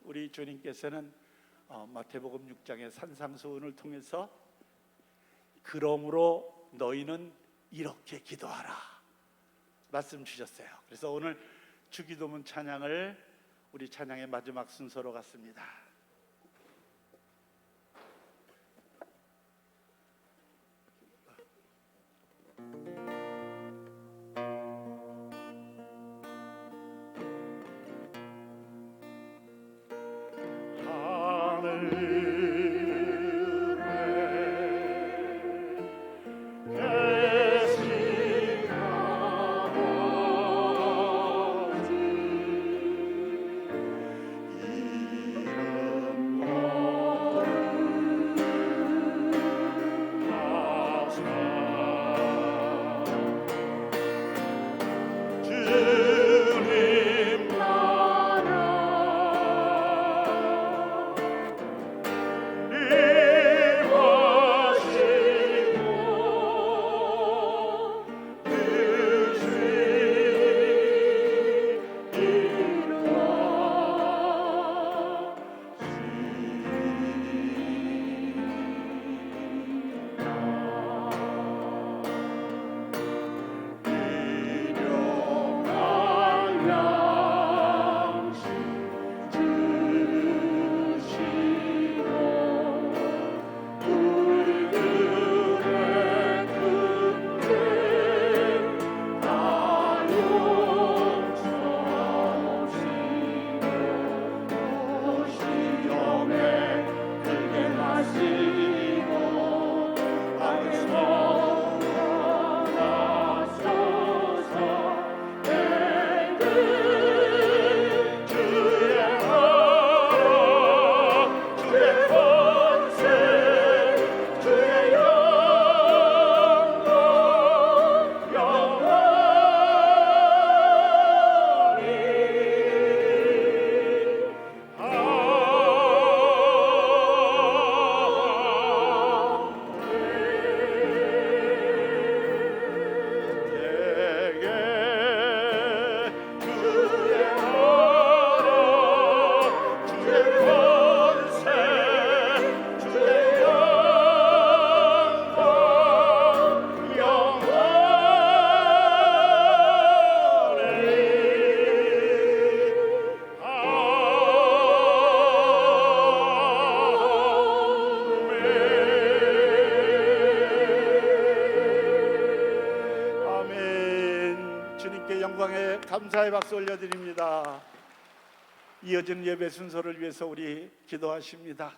우리 주님께서는 마태복음 6장의 산상수훈을 통해서 그러므로 너희는 이렇게 기도하라 말씀 주셨어요. 그래서 오늘 주기도문 찬양을 우리 찬양의 마지막 순서로 갔습니다. 영광에 감사의 박수 올려드립니다. 이어진 예배 순서를 위해서 우리 기도하십니다.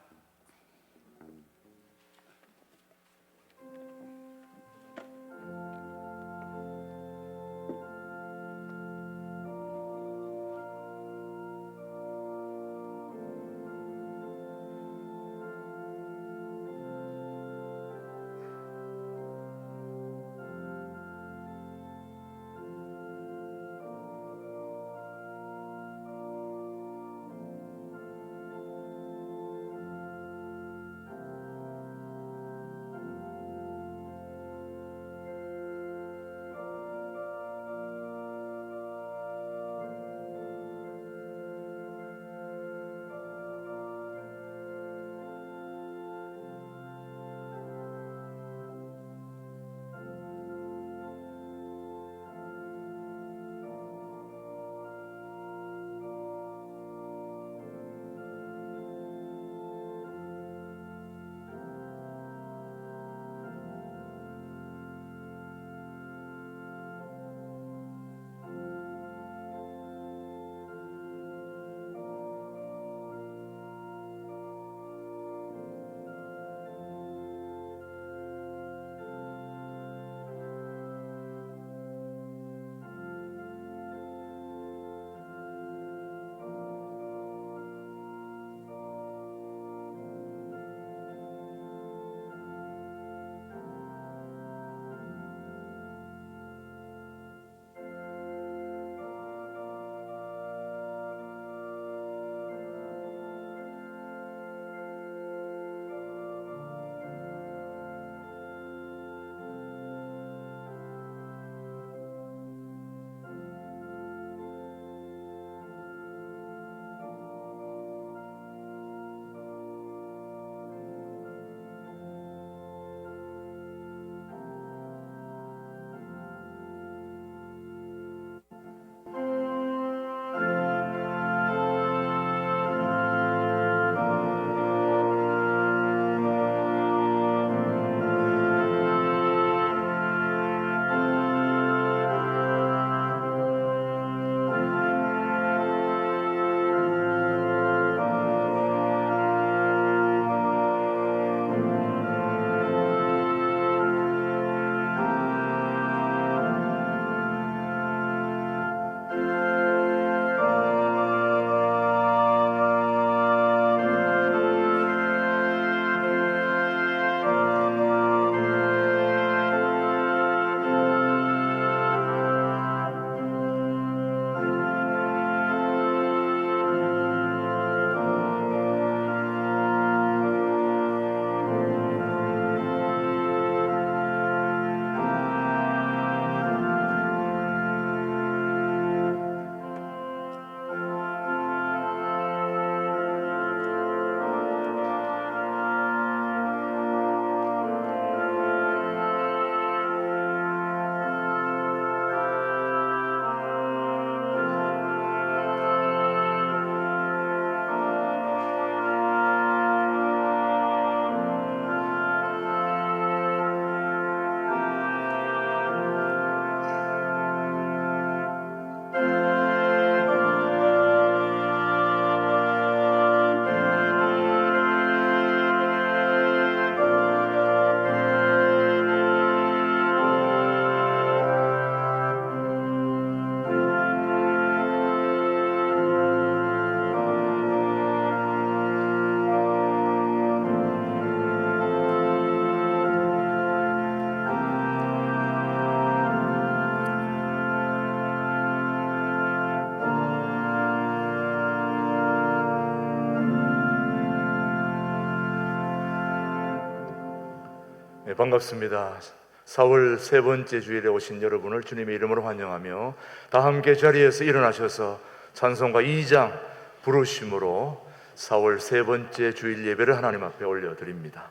네, 반갑습니다. 4월 세 번째 주일에 오신 여러분을 주님의 이름으로 환영하며 다 함께 자리에서 일어나셔서 찬송가 2장 부르심으로 4월 세 번째 주일 예배를 하나님 앞에 올려드립니다.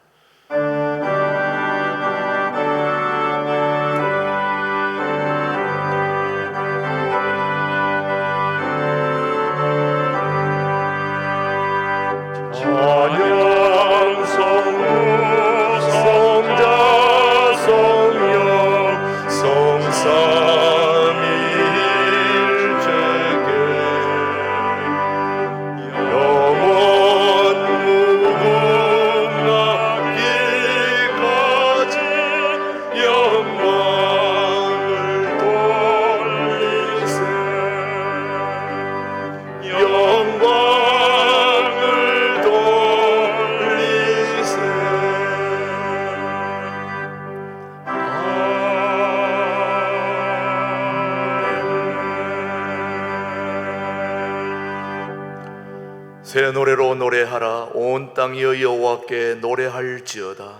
새 노래로 노래하라. 온 땅이여 여호와께 노래할지어다.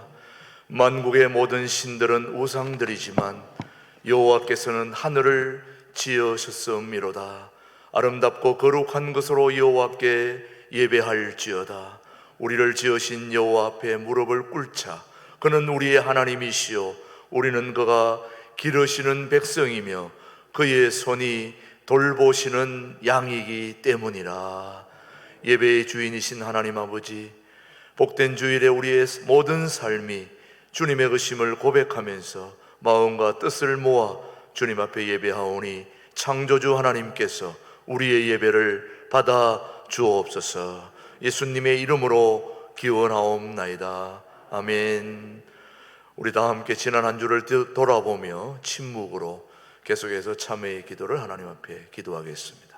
만국의 모든 신들은 우상들이지만 여호와께서는 하늘을 지으셨음이로다. 아름답고 거룩한 것으로 여호와께 예배할지어다. 우리를 지으신 여호와 앞에 무릎을 꿇자. 그는 우리의 하나님이시요 우리는 그가 기르시는 백성이며 그의 손이 돌보시는 양이기 때문이라. 예배의 주인이신 하나님 아버지, 복된 주일에 우리의 모든 삶이 주님의 의심을 고백하면서 마음과 뜻을 모아 주님 앞에 예배하오니 창조주 하나님께서 우리의 예배를 받아 주옵소서. 예수님의 이름으로 기원하옵나이다. 아멘. 우리 다 함께 지난 한 주를 돌아보며 침묵으로 계속해서 참회의 기도를 하나님 앞에 기도하겠습니다.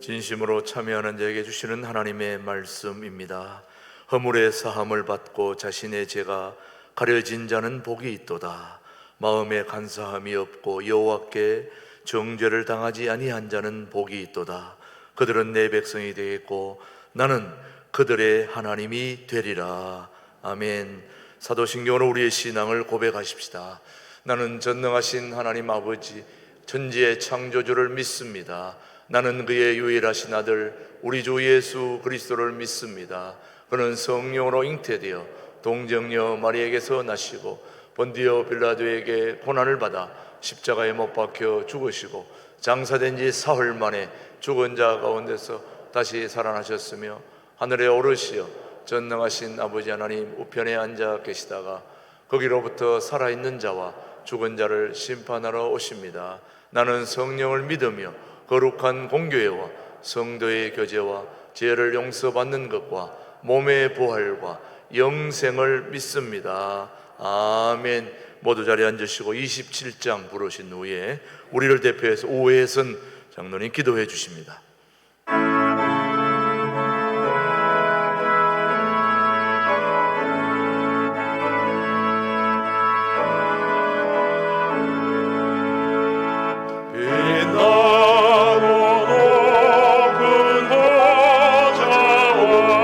진심으로 참여하는 자에게 주시는 하나님의 말씀입니다. 허물의 사함을 받고 자신의 죄가 가려진 자는 복이 있도다. 마음에 간사함이 없고 여호와께 정죄를 당하지 아니한 자는 복이 있도다. 그들은 내 백성이 되겠고 나는 그들의 하나님이 되리라. 아멘. 사도신경으로 우리의 신앙을 고백하십시다. 나는 전능하신 하나님 아버지 천지의 창조주를 믿습니다. 나는 그의 유일하신 아들 우리 주 예수 그리스도를 믿습니다. 그는 성령으로 잉태되어 동정녀 마리에게서 나시고 본디오 빌라도에게 고난을 받아 십자가에 못 박혀 죽으시고 장사된 지 사흘 만에 죽은 자 가운데서 다시 살아나셨으며 하늘에 오르시어 전능하신 아버지 하나님 우편에 앉아 계시다가 거기로부터 살아있는 자와 죽은 자를 심판하러 오십니다. 나는 성령을 믿으며 거룩한 공교회와 성도의 교제와 죄를 용서받는 것과 몸의 부활과 영생을 믿습니다. 아멘. 모두 자리에 앉으시고 27장 부르신 후에 우리를 대표해서 오해선 장로님 기도해 주십니다. 빛나고 높은 보좌와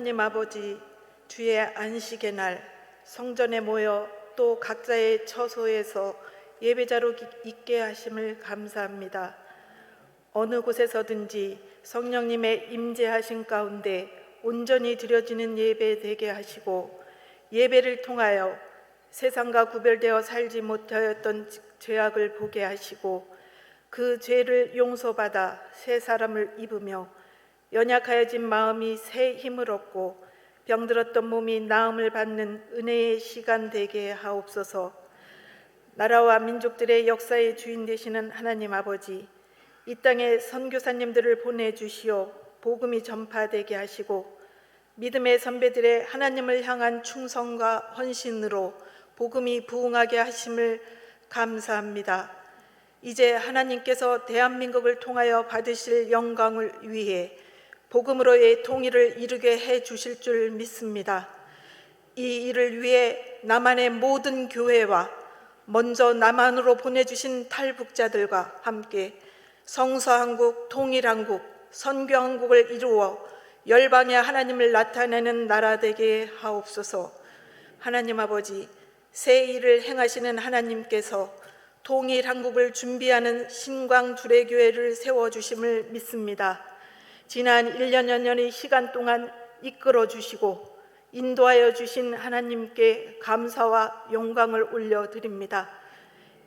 하나님 아버지, 주의 안식의 날 성전에 모여 또 각자의 처소에서 예배자로 있게 하심을 감사합니다. 어느 곳에서든지 성령님의 임재하신 가운데 온전히 드려지는 예배 되게 하시고, 예배를 통하여 세상과 구별되어 살지 못하였던 죄악을 보게 하시고, 그 죄를 용서받아 새 사람을 입으며 연약하여진 마음이 새 힘을 얻고 병들었던 몸이 나음을 받는 은혜의 시간 되게 하옵소서. 나라와 민족들의 역사의 주인 되시는 하나님 아버지, 이 땅에 선교사님들을 보내주시어 복음이 전파되게 하시고, 믿음의 선배들의 하나님을 향한 충성과 헌신으로 복음이 부흥하게 하심을 감사합니다. 이제 하나님께서 대한민국을 통하여 받으실 영광을 위해 복음으로의 통일을 이루게 해 주실 줄 믿습니다. 이 일을 위해 남한의 모든 교회와 먼저 남한으로 보내주신 탈북자들과 함께 성서한국, 통일한국, 선교한국을 이루어 열방의 하나님을 나타내는 나라 되게 하옵소서. 하나님 아버지, 새 일을 행하시는 하나님께서 통일한국을 준비하는 신광주례교회를 세워주심을 믿습니다. 지난 1년여 년의 시간 동안 이끌어 주시고 인도하여 주신 하나님께 감사와 영광을 올려드립니다.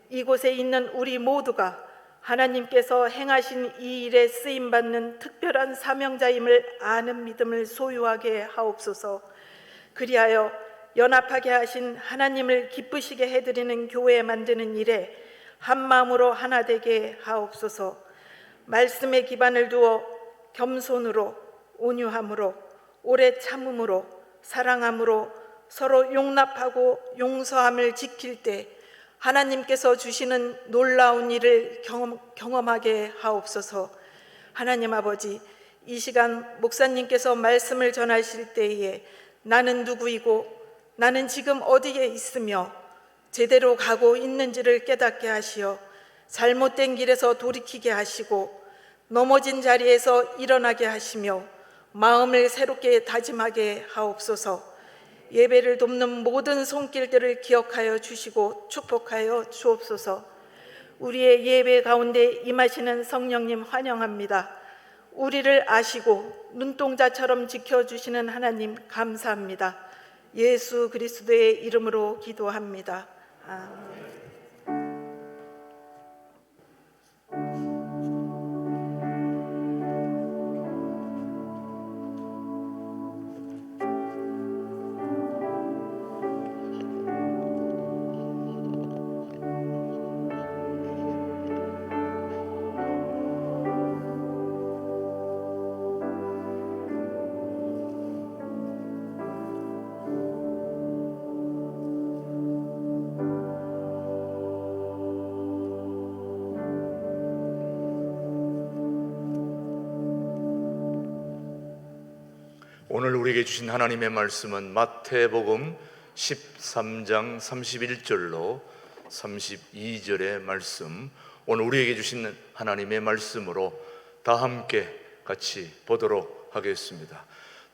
이곳에 있는 우리 모두가 하나님께서 행하신 이 일에 쓰임받는 특별한 사명자임을 아는 믿음을 소유하게 하옵소서. 그리하여 연합하게 하신 하나님을 기쁘시게 해드리는 교회 만드는 일에 한마음으로 하나 되게 하옵소서. 말씀에 기반을 두어 겸손으로, 온유함으로, 오래 참음으로, 사랑함으로 서로 용납하고 용서함을 지킬 때 하나님께서 주시는 놀라운 일을 경험하게 하옵소서. 하나님 아버지, 이 시간 목사님께서 말씀을 전하실 때에 나는 누구이고 나는 지금 어디에 있으며 제대로 가고 있는지를 깨닫게 하시어 잘못된 길에서 돌이키게 하시고 넘어진 자리에서 일어나게 하시며 마음을 새롭게 다짐하게 하옵소서. 예배를 돕는 모든 손길들을 기억하여 주시고 축복하여 주옵소서. 우리의 예배 가운데 임하시는 성령님 환영합니다. 우리를 아시고 눈동자처럼 지켜주시는 하나님 감사합니다. 예수 그리스도의 이름으로 기도합니다. 아멘. 오늘 우리에게 주신 하나님의 말씀은 마태복음 13장 31절로 32절의 말씀, 오늘 우리에게 주신 하나님의 말씀으로 다 함께 같이 보도록 하겠습니다.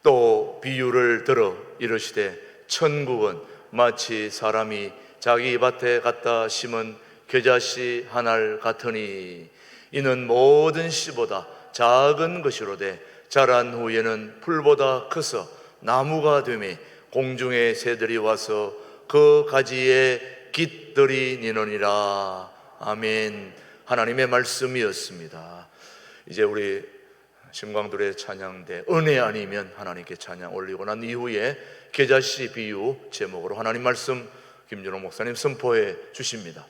또 비유를 들어 이르시되 천국은 마치 사람이 자기 밭에 갖다 심은 겨자씨 한 알 같으니 이는 모든 씨보다 작은 것이로되 자란 후에는 풀보다 커서 나무가 되매 공중의 새들이 와서 그 가지에 깃들이니느니라. 아멘. 하나님의 말씀이었습니다. 이제 우리 신광들의 찬양대 은혜 아니면 하나님께 찬양 올리고 난 이후에 겨자씨 비유 제목으로 하나님 말씀 김준호 목사님 선포해 주십니다.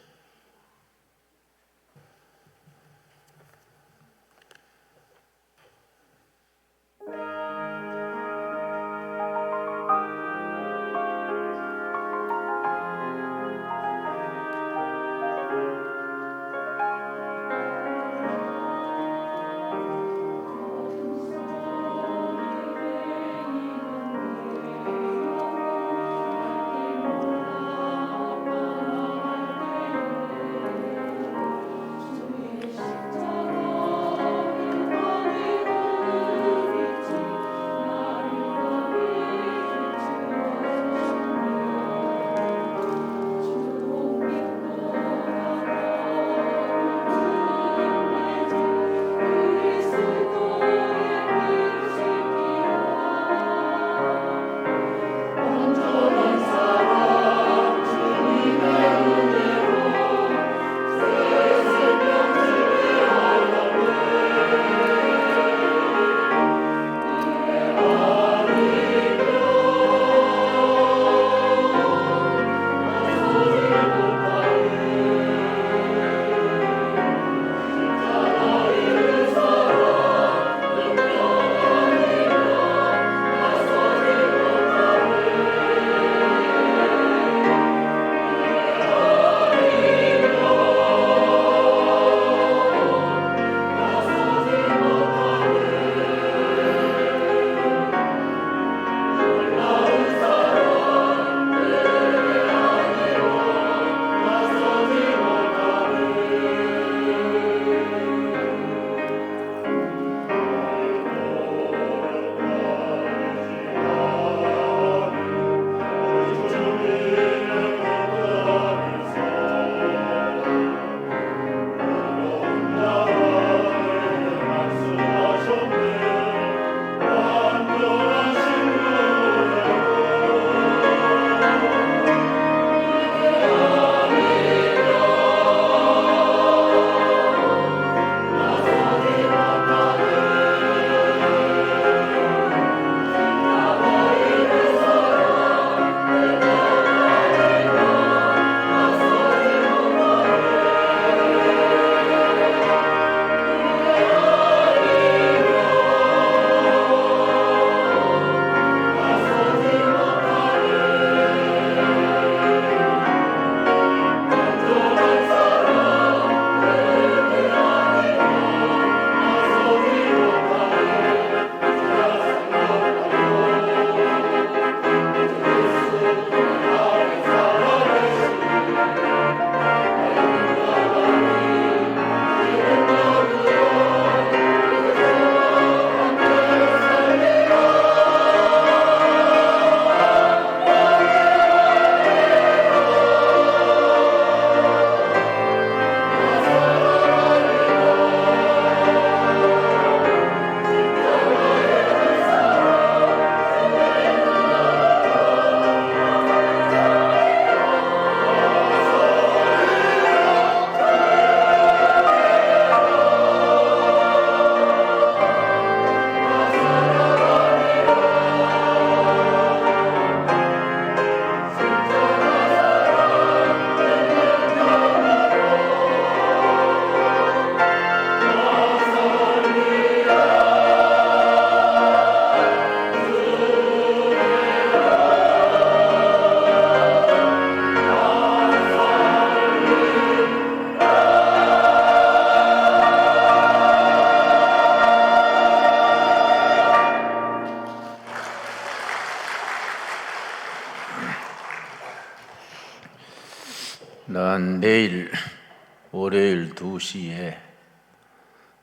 2시에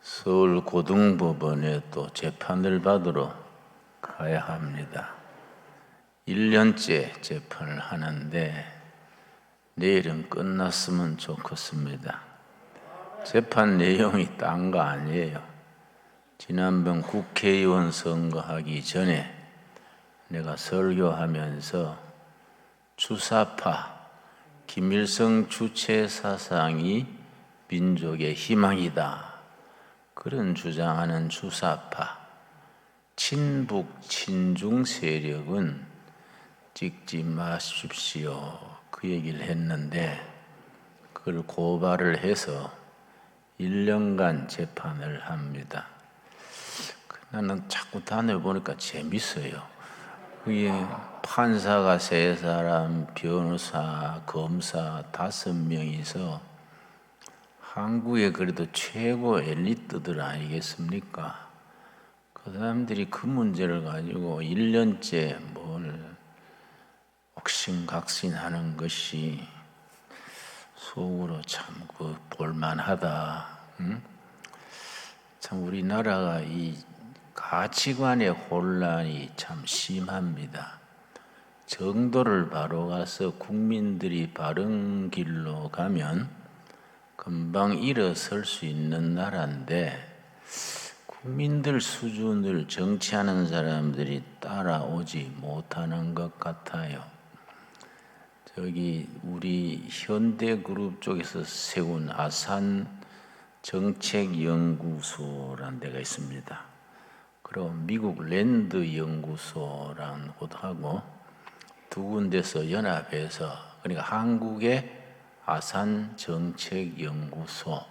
서울 고등법원에 또 재판을 받으러 가야 합니다. 1년째 재판을 하는데 내일은 끝났으면 좋겠습니다. 재판 내용이 딴 거 아니에요. 지난번 국회의원 선거하기 전에 내가 설교하면서 주사파, 김일성 주체 사상이 민족의 희망이다. 그런 주장하는 주사파, 친북, 친중 세력은 찍지 마십시오. 그 얘기를 했는데 그걸 고발을 해서 1년간 재판을 합니다. 나는 자꾸 다녀보니까 재밌어요. 그게 판사가 3사람, 변호사, 검사 5명이서 한국의 그래도 최고 엘리트들 아니겠습니까? 그 사람들이 그 문제를 가지고 1년째 뭘 옥신각신하는 것이 속으로 참 그 볼만하다. 참 우리나라가 이 가치관의 혼란이 참 심합니다. 정도를 바로 가서 국민들이 바른 길로 가면 금방 일어설 수 있는 나라인데 국민들 수준을 정치하는 사람들이 따라오지 못하는 것 같아요. 저기 우리 현대그룹 쪽에서 세운 아산 정책연구소라는 데가 있습니다. 그리고 미국 랜드 연구소라는 곳하고 두 군데서 연합해서 그러니까 한국의 아산 정책연구소,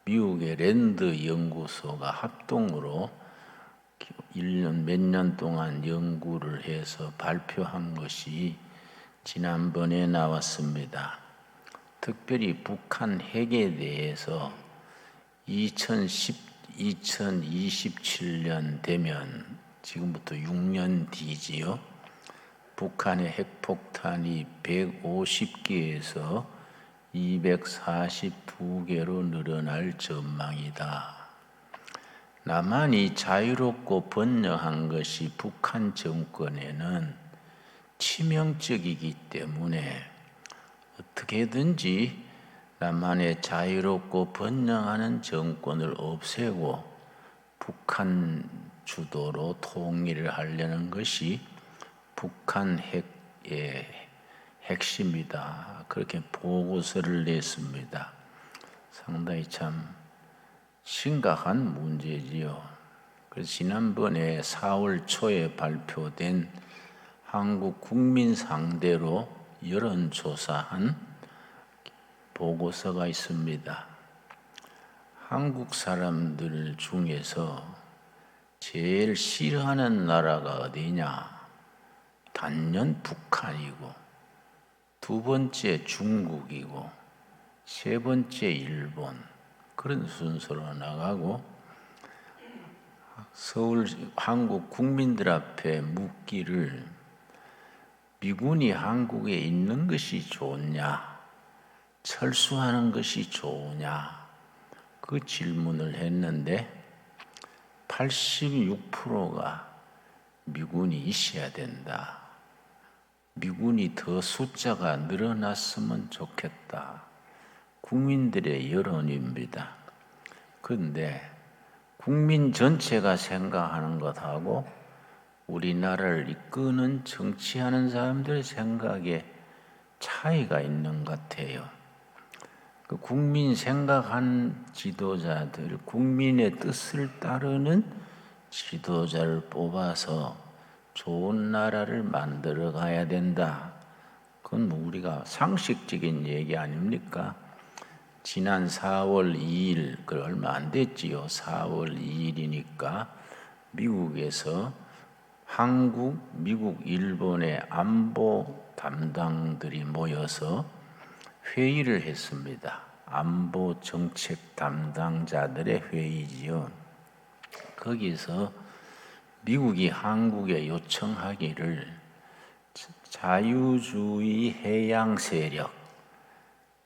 미국의 랜드 연구소가 합동으로 1년 몇 년 동안 연구를 해서 발표한 것이 지난번에 나왔습니다. 특별히 북한 핵에 대해서 2027년 되면 지금부터 6년 뒤지요. 북한의 핵폭탄이 150개에서 242개로 늘어날 전망이다. 남한이 자유롭고 번영한 것이 북한 정권에는 치명적이기 때문에 어떻게든지 남한의 자유롭고 번영하는 정권을 없애고 북한 주도로 통일을 하려는 것이 북한 핵의 핵심이다. 그렇게 보고서를 냈습니다. 상당히 참 심각한 문제지요. 그래서 지난번에 4월 초에 발표된 한국 국민 상대로 여론조사한 보고서가 있습니다. 한국 사람들 중에서 제일 싫어하는 나라가 어디냐? 단연 북한이고, 두 번째 중국이고, 세 번째 일본, 그런 순서로 나가고, 서울 한국 국민들 앞에 묻기를 미군이 한국에 있는 것이 좋냐, 철수하는 것이 좋으냐, 그 질문을 했는데 86%가 미군이 있어야 된다. 미군이 더 숫자가 늘어났으면 좋겠다. 국민들의 여론입니다. 그런데 국민 전체가 생각하는 것하고 우리나라를 이끄는 정치하는 사람들의 생각에 차이가 있는 것 같아요. 그 국민 생각한 지도자들, 국민의 뜻을 따르는 지도자를 뽑아서 좋은 나라를 만들어 가야 된다. 그건 뭐 우리가 상식적인 얘기 아닙니까? 지난 4월 2일, 그 얼마 안 됐지요. 4월 2일이니까 미국에서 한국, 미국, 일본의 안보 담당들이 모여서 회의를 했습니다. 안보 정책 담당자들의 회의지요. 거기서 미국이 한국에 요청하기를 자유주의 해양 세력,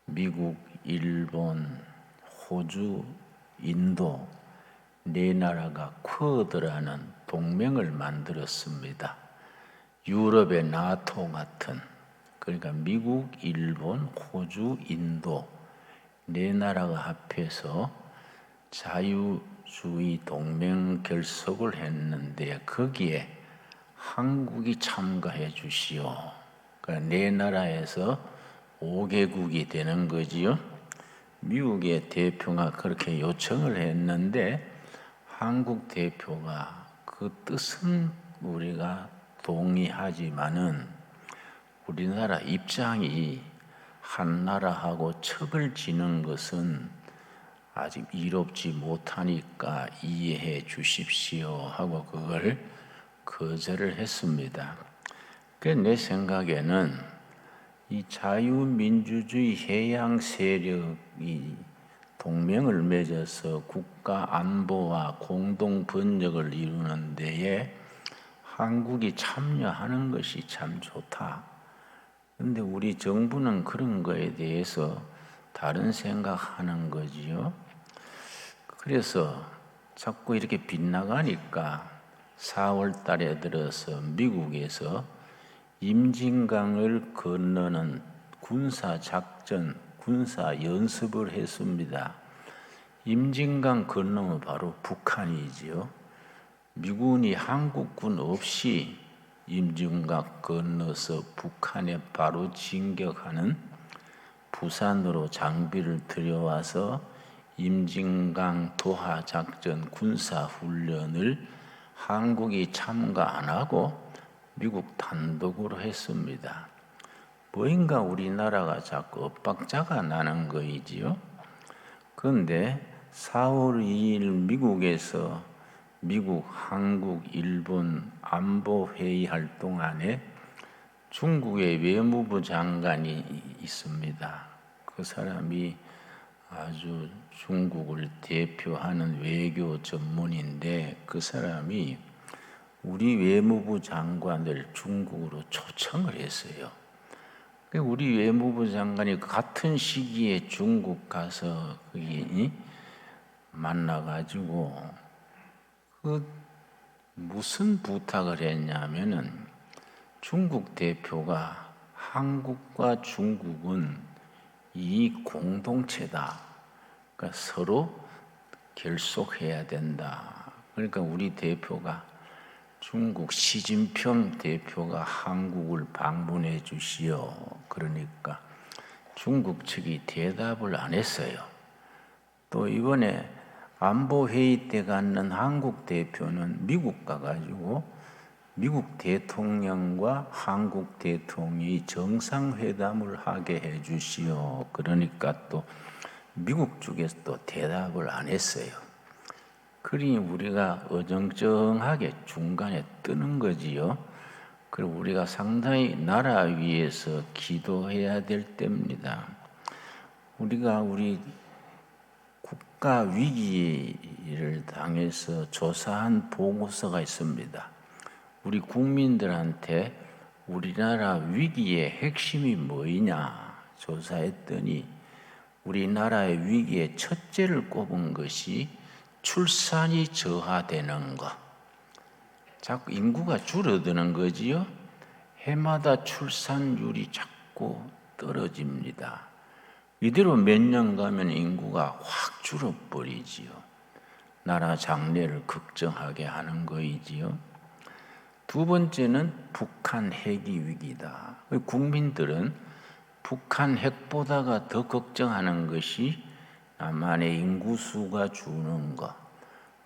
미국, 일본, 호주, 인도 네 나라가 쿼드라는 동맹을 만들었습니다. 유럽의 나토 같은, 그러니까 미국, 일본, 호주, 인도 네 나라가 합해서 자유주의 동맹 결석을 했는데 거기에 한국이 참가해 주시오. 그러니까 네 나라에서 5개국이 되는 거지요. 미국의 대표가 그렇게 요청을 했는데 한국 대표가 그 뜻은 우리가 동의하지만은 우리나라 입장이 한 나라하고 척을 지는 것은 아직 이롭지 못하니까 이해해 주십시오 하고 그걸 거절을 했습니다. 그래서 내 생각에는 이 자유민주주의 해양 세력이 동맹을 맺어서 국가 안보와 공동 번영을 이루는 데에 한국이 참여하는 것이 참 좋다. 그런데 우리 정부는 그런 거에 대해서 다른 생각하는 거지요. 그래서 자꾸 이렇게 빗나가니까 4월 달에 들어서 미국에서 임진강을 건너는 군사작전, 군사연습을 했습니다. 임진강 건너면 바로 북한이지요. 미군이 한국군 없이 임진강 건너서 북한에 바로 진격하는 부산으로 장비를 들여와서 임진강 도하 작전 군사훈련을 한국이 참가 안 하고 미국 단독으로 했습니다. 뭐인가 우리나라가 자꾸 엇박자가 나는 거이지요. 그런데 4월 2일 미국에서 미국, 한국, 일본 안보회의 동안에 중국의 외무부 장관이 있습니다. 그 사람이 아주 중국을 대표하는 외교 전문인데 그 사람이 우리 외무부 장관을 중국으로 초청을 했어요. 우리 외무부 장관이 같은 시기에 중국 가서 거기 만나가지고 그 무슨 부탁을 했냐면은 중국 대표가 한국과 중국은 이 공동체다. 그러니까 서로 결속해야 된다. 그러니까 우리 대표가 중국 시진핑 대표가 한국을 방문해 주시오. 그러니까 중국 측이 대답을 안 했어요. 또 이번에 안보회의 때 갖는 한국 대표는 미국 가가지고 미국 대통령과 한국 대통령이 정상회담을 하게 해 주시오. 그러니까 또 미국 쪽에서 또 대답을 안 했어요. 그러니 우리가 어정쩡하게 중간에 뜨는 거지요. 그리고 우리가 상당히 나라 위해서 기도해야 될 때입니다. 우리가 우리 국가 위기를 당해서 조사한 보고서가 있습니다. 우리 국민들한테 우리나라 위기의 핵심이 뭐이냐 조사했더니 우리나라의 위기의 첫째를 꼽은 것이 출산이 저하되는 것. 자꾸 인구가 줄어드는 거지요. 해마다 출산율이 자꾸 떨어집니다. 이대로 몇 년 가면 인구가 확 줄어버리지요. 나라 장래를 걱정하게 하는 거이지요. 두 번째는 북한 핵이 위기다. 국민들은 북한 핵보다가 더 걱정하는 것이 남한의 인구수가 주는 것.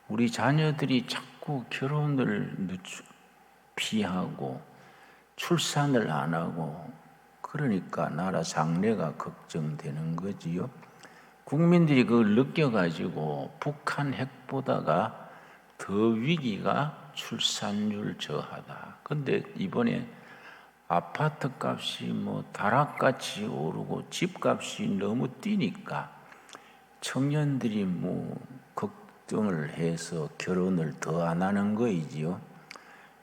우리 자녀들이 자꾸 결혼을 피하고 출산을 안 하고 그러니까 나라 장래가 걱정되는 거지요. 국민들이 그걸 느껴가지고 북한 핵보다가 더 위기가 출산율 저하다. 근데 이번에 아파트 값이 다락같이 오르고 집값이 너무 뛰니까 청년들이 걱정을 해서 결혼을 더 안 하는 거이지요.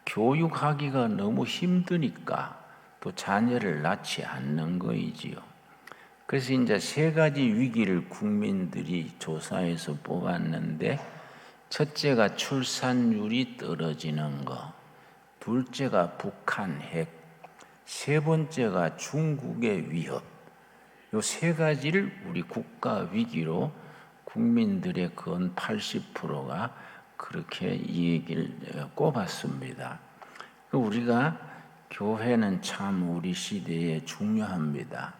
교육하기가 너무 힘드니까 또 자녀를 낳지 않는 거이지요. 그래서 이제 세 가지 위기를 국민들이 조사해서 뽑았는데, 첫째가 출산율이 떨어지는 거, 둘째가 북한 핵, 세 번째가 중국의 위협. 요 세 가지를 우리 국가 위기로 국민들의 건 80%가 그렇게 이 얘기를 꼽았습니다. 우리가 교회는 참 우리 시대에 중요합니다.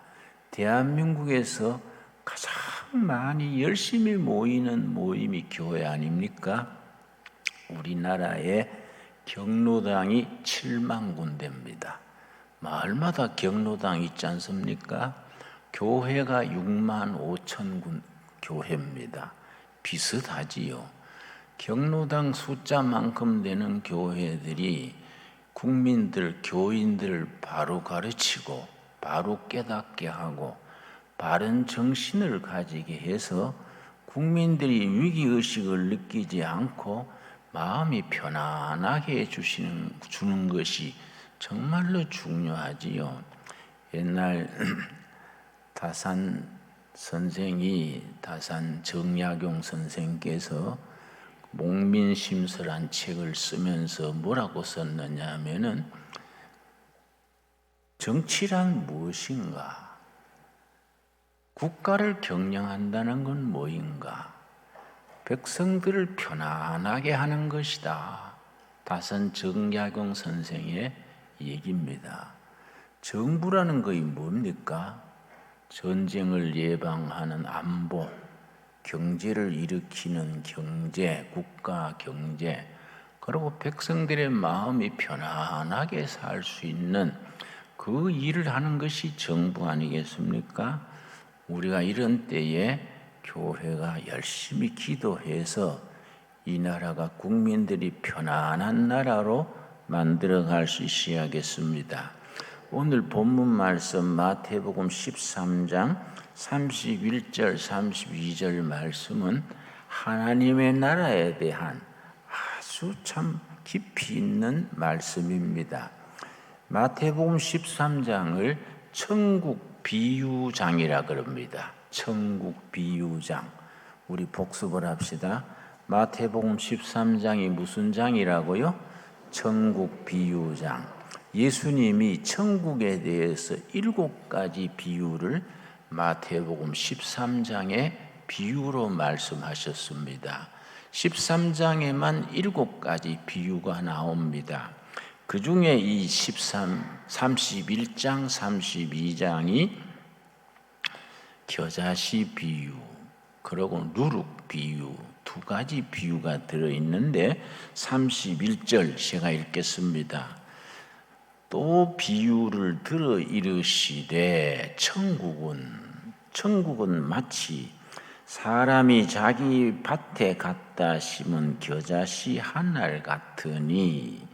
대한민국에서 가장 많이 열심히 모이는 모임이 교회 아닙니까? 우리나라에 경로당이 7만 군데입니다. 마을마다 경로당 있지 않습니까? 교회가 6만 5천 군 교회입니다. 비슷하지요. 경로당 숫자만큼 되는 교회들이 국민들, 교인들 바로 가르치고 바로 깨닫게 하고 바른 정신을 가지게 해서 국민들이 위기의식을 느끼지 않고 마음이 편안하게 주는 것이 정말로 중요하지요. 옛날 다산 정약용 선생께서 목민심서란 책을 쓰면서 뭐라고 썼느냐 하면은, 정치란 무엇인가? 국가를 경영한다는 건 뭐인가? 백성들을 편안하게 하는 것이다. 다산 정약용 선생의 얘기입니다. 정부라는 것이 뭡니까? 전쟁을 예방하는 안보, 경제를 일으키는 경제, 국가 경제, 그리고 백성들의 마음이 편안하게 살 수 있는 그 일을 하는 것이 정부 아니겠습니까? 우리가 이런 때에 교회가 열심히 기도해서 이 나라가 국민들이 편안한 나라로 만들어갈 수 있어야겠습니다. 오늘 본문 말씀 마태복음 13장 31절 32절 말씀은 하나님의 나라에 대한 아주 참 깊이 있는 말씀입니다. 마태복음 13장을 천국 비유장이라 그럽니다. 천국 비유장. 우리 복습을 합시다. 마태복음 13장이 무슨 장이라고요? 천국 비유장. 예수님이 천국에 대해서 7가지 비유를 마태복음 13장에 비유로 말씀하셨습니다. 13장에만 7가지 비유가 나옵니다. 그 중에 이 31장, 32장이 겨자씨 비유, 그리고 누룩 비유, 2가지 비유가 들어있는데 31절 제가 읽겠습니다. 또 비유를 들어 이르시되 천국은 마치 사람이 자기 밭에 갖다 심은 겨자씨 한 알 같으니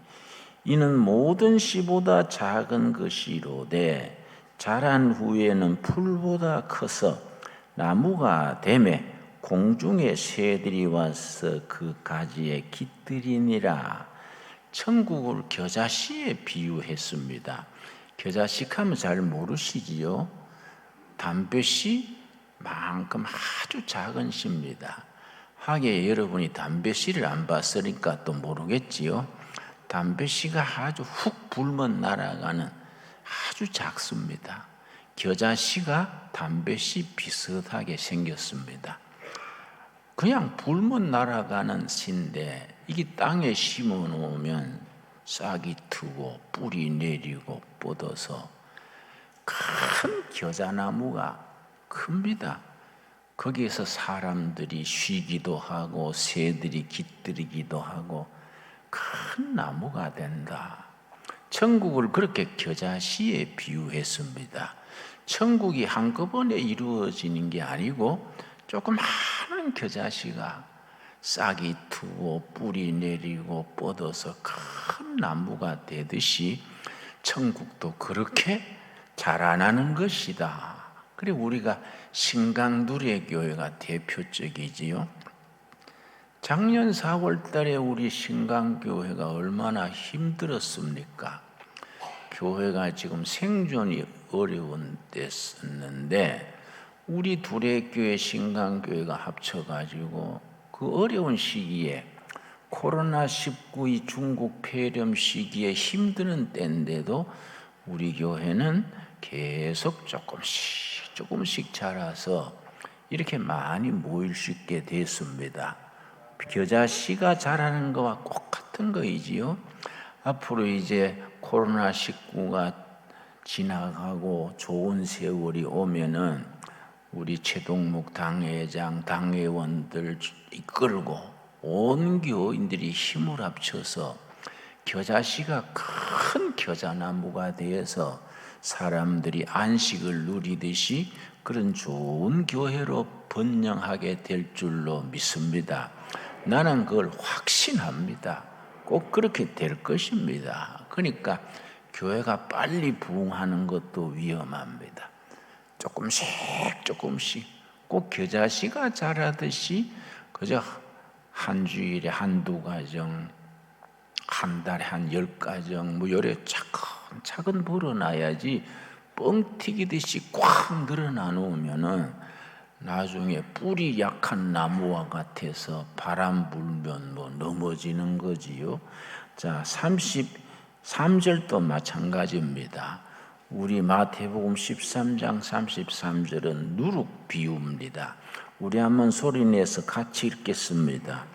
이는 모든 씨보다 작은 것이로되 자란 후에는 풀보다 커서 나무가 되매 공중의 새들이 와서 그 가지에 깃들이니라. 천국을 겨자씨에 비유했습니다. 겨자씨 하면 잘 모르시지요? 담배씨만큼 아주 작은 씨입니다. 하게 여러분이 담배씨를 안 봤으니까 또 모르겠지요? 담배씨가 아주 훅 불면 날아가는 아주 작습니다. 겨자씨가 담배씨 비슷하게 생겼습니다. 그냥 불면 날아가는 씨인데 이게 땅에 심어 놓으면 싹이 트고 뿌리 내리고 뻗어서 큰 겨자나무가 큽니다. 거기에서 사람들이 쉬기도 하고 새들이 깃들이기도 하고 큰 나무가 된다. 천국을 그렇게 겨자씨에 비유했습니다. 천국이 한꺼번에 이루어지는 게 아니고 조그마한 겨자씨가 싹이 트고 뿌리 내리고 뻗어서 큰 나무가 되듯이 천국도 그렇게 자라나는 것이다. 그리고 우리가 신강두레 교회가 대표적이지요. 작년 4월 달에 우리 신강교회가 얼마나 힘들었습니까? 교회가 지금 생존이 어려운 때였는데 우리 둘의 교회 신강교회가 합쳐가지고 그 어려운 시기에 코로나19 이 중국 폐렴 시기에 힘드는 때인데도 우리 교회는 계속 조금씩 자라서 이렇게 많이 모일 수 있게 됐습니다. 겨자씨가 자라는 거와 똑같은 거이지요. 앞으로 이제 코로나19가 지나가고 좋은 세월이 오면은 우리 최동묵 당회장, 당회원들 이끌고 온 교인들이 힘을 합쳐서 겨자씨가 큰 겨자나무가 되어서 사람들이 안식을 누리듯이 그런 좋은 교회로 번영하게 될 줄로 믿습니다. 나는 그걸 확신합니다. 꼭 그렇게 될 것입니다. 그러니까 교회가 빨리 부흥하는 것도 위험합니다. 조금씩 꼭 겨자씨가 자라듯이 그저 한 주일에 한두 가정, 한 달에 한 10가정 뭐 요래 차근차근 벌어놔야지 뻥 튀기듯이 꽉 늘어나 놓으면은 나중에 뿌리 약한 나무와 같아서 바람 불면 뭐 넘어지는 거지요. 자, 33절도 마찬가지입니다. 우리 마태복음 13장 33절은 누룩 비유입니다. 우리 한번 소리내서 같이 읽겠습니다.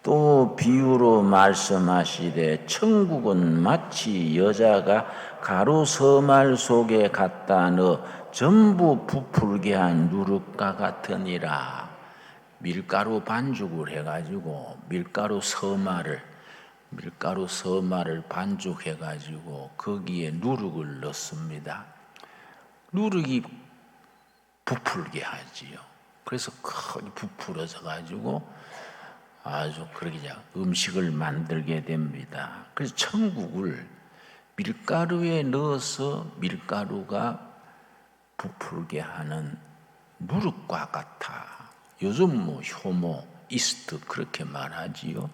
또 비유로 말씀하시되 천국은 마치 여자가 가루 서말 속에 갖다 넣어 전부 부풀게 한 누룩과 같으니라. 밀가루 반죽을 해가지고 밀가루 서말을 반죽해가지고 거기에 누룩을 넣습니다. 누룩이 부풀게 하지요. 그래서 크게 부풀어져 가지고 아주 그렇게 음식을 만들게 됩니다. 그래서 천국을 밀가루에 넣어서 밀가루가 부풀게 하는 누룩과 같아. 요즘 뭐 효모, 이스트 그렇게 말하지요.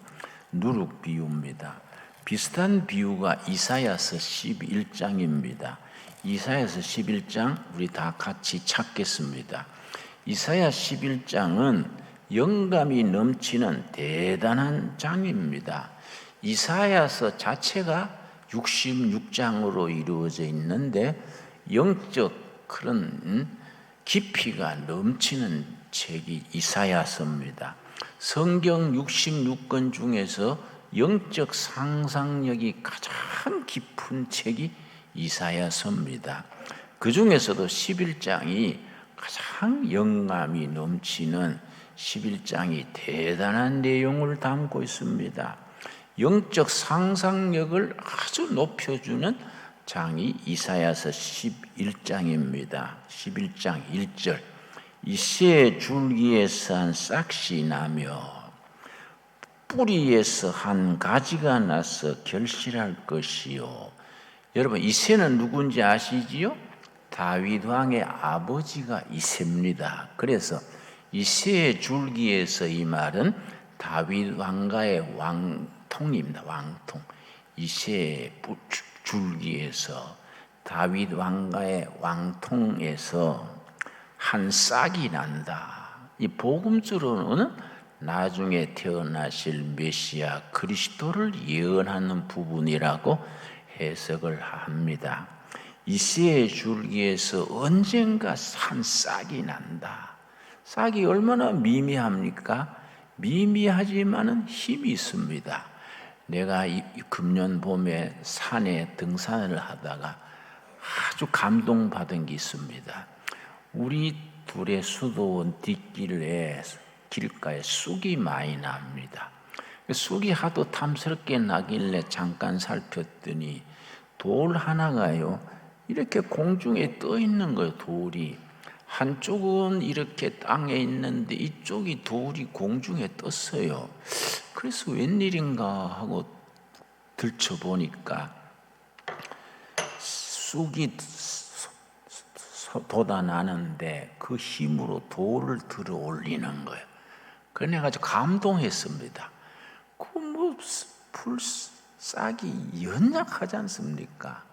누룩 비유입니다. 비슷한 비유가 이사야서 11장입니다. 이사야서 11장 우리 다 같이 찾겠습니다. 이사야 11장은 영감이 넘치는 대단한 장입니다. 이사야서 자체가 66장으로 이루어져 있는데 영적 그런 깊이가 넘치는 책이 이사야서입니다. 성경 66권 중에서 영적 상상력이 가장 깊은 책이 이사야서입니다. 그 중에서도 11장이 가장 영감이 넘치는 11장이 대단한 내용을 담고 있습니다. 영적 상상력을 아주 높여주는 장이 이사야서 11장입니다. 11장 1절 이새 줄기에서 한 싹이 나며 뿌리에서 한 가지가 나서 결실할 것이요. 여러분 이새는 누군지 아시지요? 다윗 왕의 아버지가 이새입니다. 그래서 이새의 줄기에서 이 말은 다윗 왕가의 왕통입니다. 왕통. 이새의 줄기에서 다윗 왕가의 왕통에서 한 싹이 난다. 이 복음주로는 나중에 태어나실 메시아 그리스도를 예언하는 부분이라고 해석을 합니다. 이새의 줄기에서 언젠가 한 싹이 난다. 싹이 얼마나 미미합니까? 미미하지만은 힘이 있습니다. 내가 이 금년 봄에 산에 등산을 하다가 아주 감동받은 게 있습니다. 우리 둘의 수도원 뒷길에 길가에 쑥이 많이 납니다. 쑥이 하도 탐스럽게 나길래 잠깐 살폈더니 돌 하나가요 이렇게 공중에 떠 있는 거예요. 돌이 한쪽은 이렇게 땅에 있는데 이쪽이 돌이 공중에 떴어요. 그래서 웬일인가 하고 들춰보니까 쑥이 돋아나는데 그 힘으로 돌을 들어 올리는 거예요. 그래가지고 감동했습니다. 그 뭐 풀싹이 연약하지 않습니까?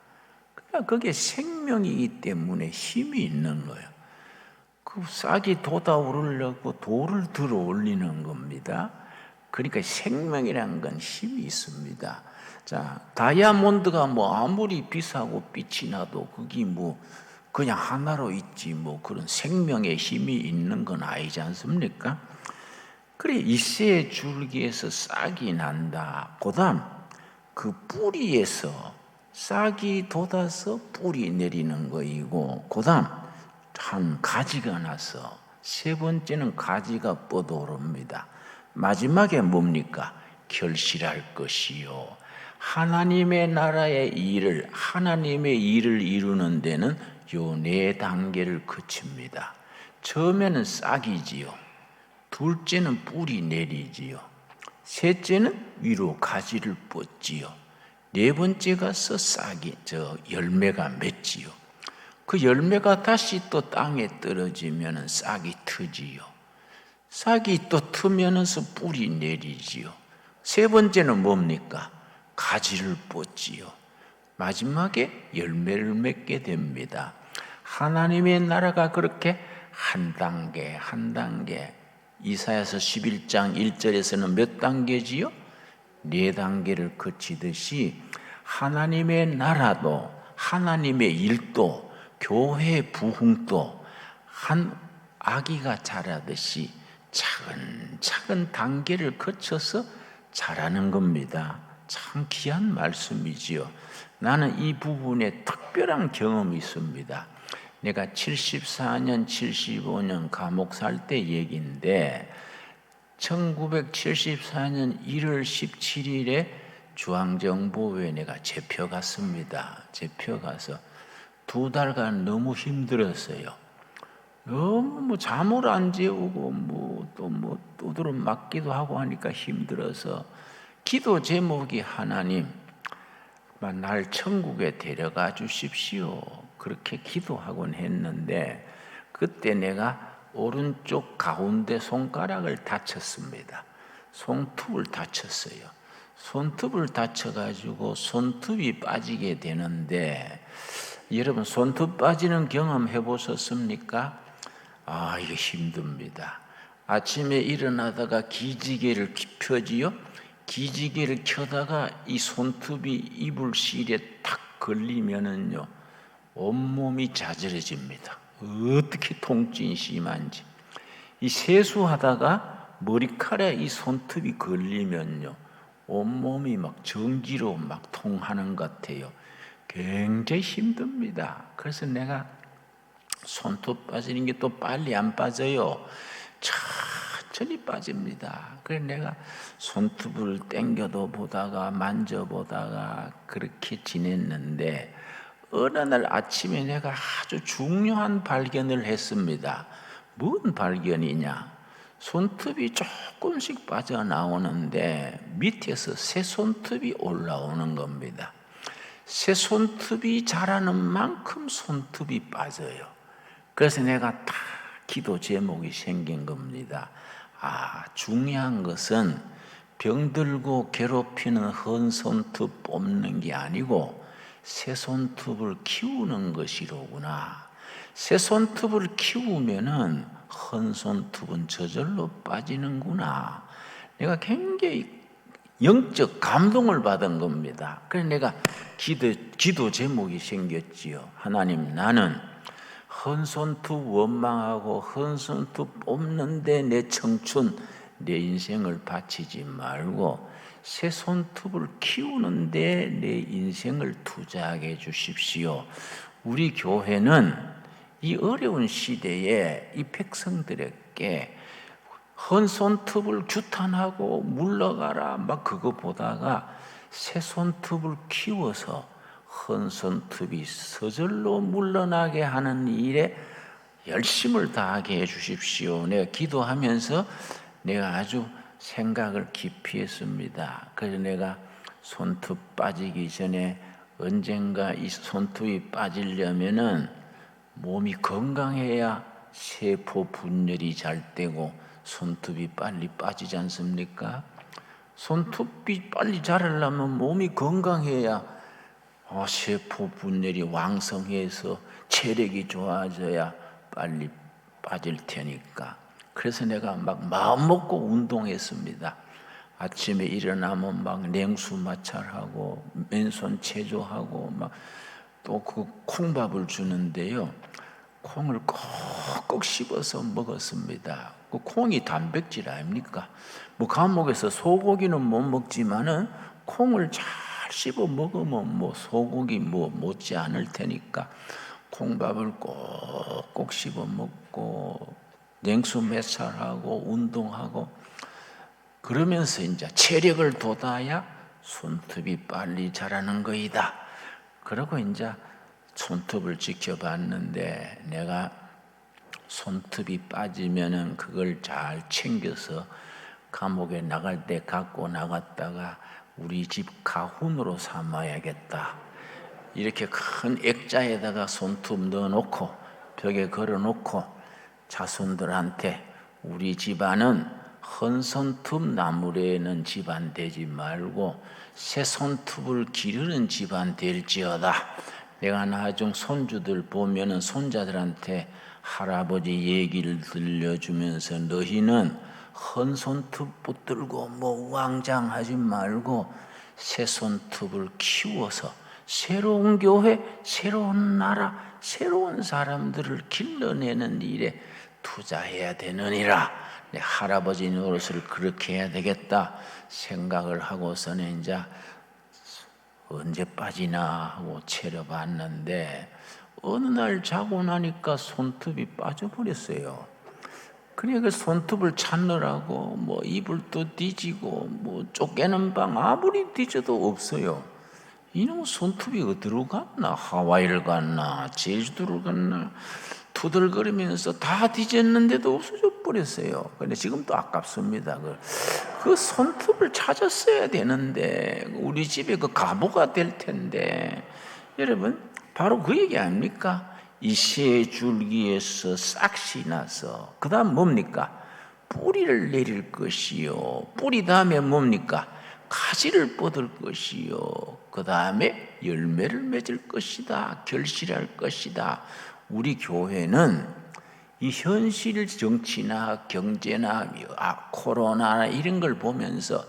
그러니까 그게 생명이기 때문에 힘이 있는 거예요. 그 싹이 돋아오르려고 돌을 들어 올리는 겁니다. 그러니까 생명이라는 건 힘이 있습니다. 자, 다이아몬드가 뭐 아무리 비싸고 빛이 나도 그게 뭐 그냥 하나로 있지 뭐 그런 생명의 힘이 있는 건 아니지 않습니까? 그래 이새의 줄기에서 싹이 난다. 그다음 그 뿌리에서 싹이 돋아서 뿌리 내리는 거이고, 그다음 한 가지가 나서 세 번째는 가지가 뻗어오릅니다. 마지막에 뭡니까? 결실할 것이요. 하나님의 나라의 일을, 하나님의 일을 이루는 데는 요 네 단계를 거칩니다. 처음에는 싹이지요. 둘째는 뿌리 내리지요. 셋째는 위로 가지를 뻗지요. 네 번째 가서 싹이 열매가 맺지요. 그 열매가 다시 또 땅에 떨어지면 싹이 트지요. 싹이 또 트면서 뿌리 내리지요. 세 번째는 뭡니까? 가지를 뻗지요. 마지막에 열매를 맺게 됩니다. 하나님의 나라가 그렇게 한 단계 한 단계, 이사야서 11장 1절에서는 몇 단계지요? 네 단계를 거치듯이 하나님의 나라도, 하나님의 일도, 교회 부흥도 한 아기가 자라듯이 차근차근 단계를 거쳐서 자라는 겁니다. 참 귀한 말씀이지요. 나는 이 부분에 특별한 경험이 있습니다. 내가 74년, 75년 감옥 살 때 얘기인데 1974년 1월 17일에 중앙정보회에 내가 잡혀갔습니다. 잡혀가서 2달간 너무 힘들었어요. 너무 뭐 잠을 안 재우고 또 두드러 맞기도 하고 하니까 힘들어서 기도 제목이 하나님, 날 천국에 데려가 주십시오. 그렇게 기도하곤 했는데 그때 내가 오른쪽 가운데 손가락을 다쳤습니다. 손톱을 다쳤어요. 손톱을 다쳐가지고 손톱이 빠지게 되는데, 여러분 손톱 빠지는 경험 해보셨습니까? 이게 힘듭니다. 아침에 일어나다가 기지개를 펴지요. 기지개를 켜다가 이 손톱이 이불실에 탁 걸리면은요, 온몸이 자절해집니다. 어떻게 통증이 심한지. 이 세수하다가 머리카락에 이 손톱이 걸리면요, 온몸이 막 전기로 막 통하는 것 같아요. 굉장히 힘듭니다. 그래서 내가 손톱 빠지는 게 또 빨리 안 빠져요. 천천히 빠집니다. 그래서 내가 손톱을 당겨도 보다가 만져보다가 그렇게 지냈는데 어느 날 아침에 내가 아주 중요한 발견을 했습니다. 뭔 발견이냐? 손톱이 조금씩 빠져나오는데 밑에서 새 손톱이 올라오는 겁니다. 새 손톱이 자라는 만큼 손톱이 빠져요. 그래서 내가 딱 기도 제목이 생긴 겁니다. 중요한 것은 병들고 괴롭히는 헌 손톱 뽑는 게 아니고 새 손톱을 키우는 것이로구나. 새 손톱을 키우면은 헌 손톱은 저절로 빠지는구나. 내가 굉장히 영적 감동을 받은 겁니다. 그래서 내가 기도 제목이 생겼지요. 하나님, 나는 헌 손톱 원망하고 헌 손톱 뽑는데 내 청춘, 내 인생을 바치지 말고 새 손톱을 키우는데 내 인생을 투자하게 해주십시오. 우리 교회는 이 어려운 시대에 이 백성들에게 헌 손톱을 규탄하고 물러가라 막 그거 보다가 새 손톱을 키워서 헌 손톱이 서절로 물러나게 하는 일에 열심을 다하게 해주십시오. 내가 기도하면서 내가 아주 생각을 깊이 했습니다. 그래서 내가 손톱 빠지기 전에 언젠가 이 손톱이 빠지려면은 몸이 건강해야 세포 분열이 잘 되고 손톱이 빨리 빠지지 않습니까? 손톱이 빨리 자라려면 몸이 건강해야 세포 분열이 왕성해서 체력이 좋아져야 빨리 빠질 테니까. 그래서 내가 막 마음 먹고 운동했습니다. 아침에 일어나면 막 냉수 마찰하고 맨손 체조하고 막 또 그 콩밥을 주는데요. 콩을 꼭꼭 씹어서 먹었습니다. 그 콩이 단백질 아닙니까? 뭐 감옥에서 소고기는 못 먹지만은 콩을 잘 씹어 먹으면 뭐 소고기 뭐 못지 않을 테니까 콩밥을 꼭꼭 씹어 먹고 냉수 매살하고 운동하고 그러면서 이제 체력을 돋아야 손톱이 빨리 자라는 거이다. 그러고 이제 손톱을 지켜봤는데 내가 손톱이 빠지면은 그걸 잘 챙겨서 감옥에 나갈 때 갖고 나갔다가 우리 집 가훈으로 삼아야겠다. 이렇게 큰 액자에다가 손톱 넣어놓고 벽에 걸어놓고 자손들한테 우리 집안은 헌손톱 나무래는 집안 되지 말고 새 손톱을 기르는 집안 될지어다. 내가 나중 손주들 보면은 손자들한테 할아버지 얘기를 들려주면서 너희는 헌손톱 붙들고 뭐 왕장하지 말고 새 손톱을 키워서 새로운 교회, 새로운 나라, 새로운 사람들을 길러내는 일에 투자해야 되느니라. 내 할아버지 노릇을 그렇게 해야 되겠다 생각을 하고서는 이제 언제 빠지나 하고 채려봤는데 어느 날 자고 나니까 손톱이 빠져버렸어요. 그러니까 그 손톱을 찾느라고 뭐 이불도 뒤지고 뭐 쫓겨는 방 아무리 뒤져도 없어요. 이놈 손톱이 어디로 갔나? 하와이를 갔나? 제주도를 갔나? 투덜거리면서 다 뒤졌는데도 없어져 버렸어요. 근데 지금도 아깝습니다. 그 손톱을 찾았어야 되는데 우리 집에 그 가보가 될 텐데 여러분 바로 그 얘기 아닙니까? 이 새 줄기에서 싹이 나서 그 다음 뭡니까? 뿌리를 내릴 것이요. 뿌리 다음에 뭡니까? 가지를 뻗을 것이요. 그 다음에 열매를 맺을 것이다. 결실할 것이다. 우리 교회는 이 현실 정치나 경제나 코로나나 이런 걸 보면서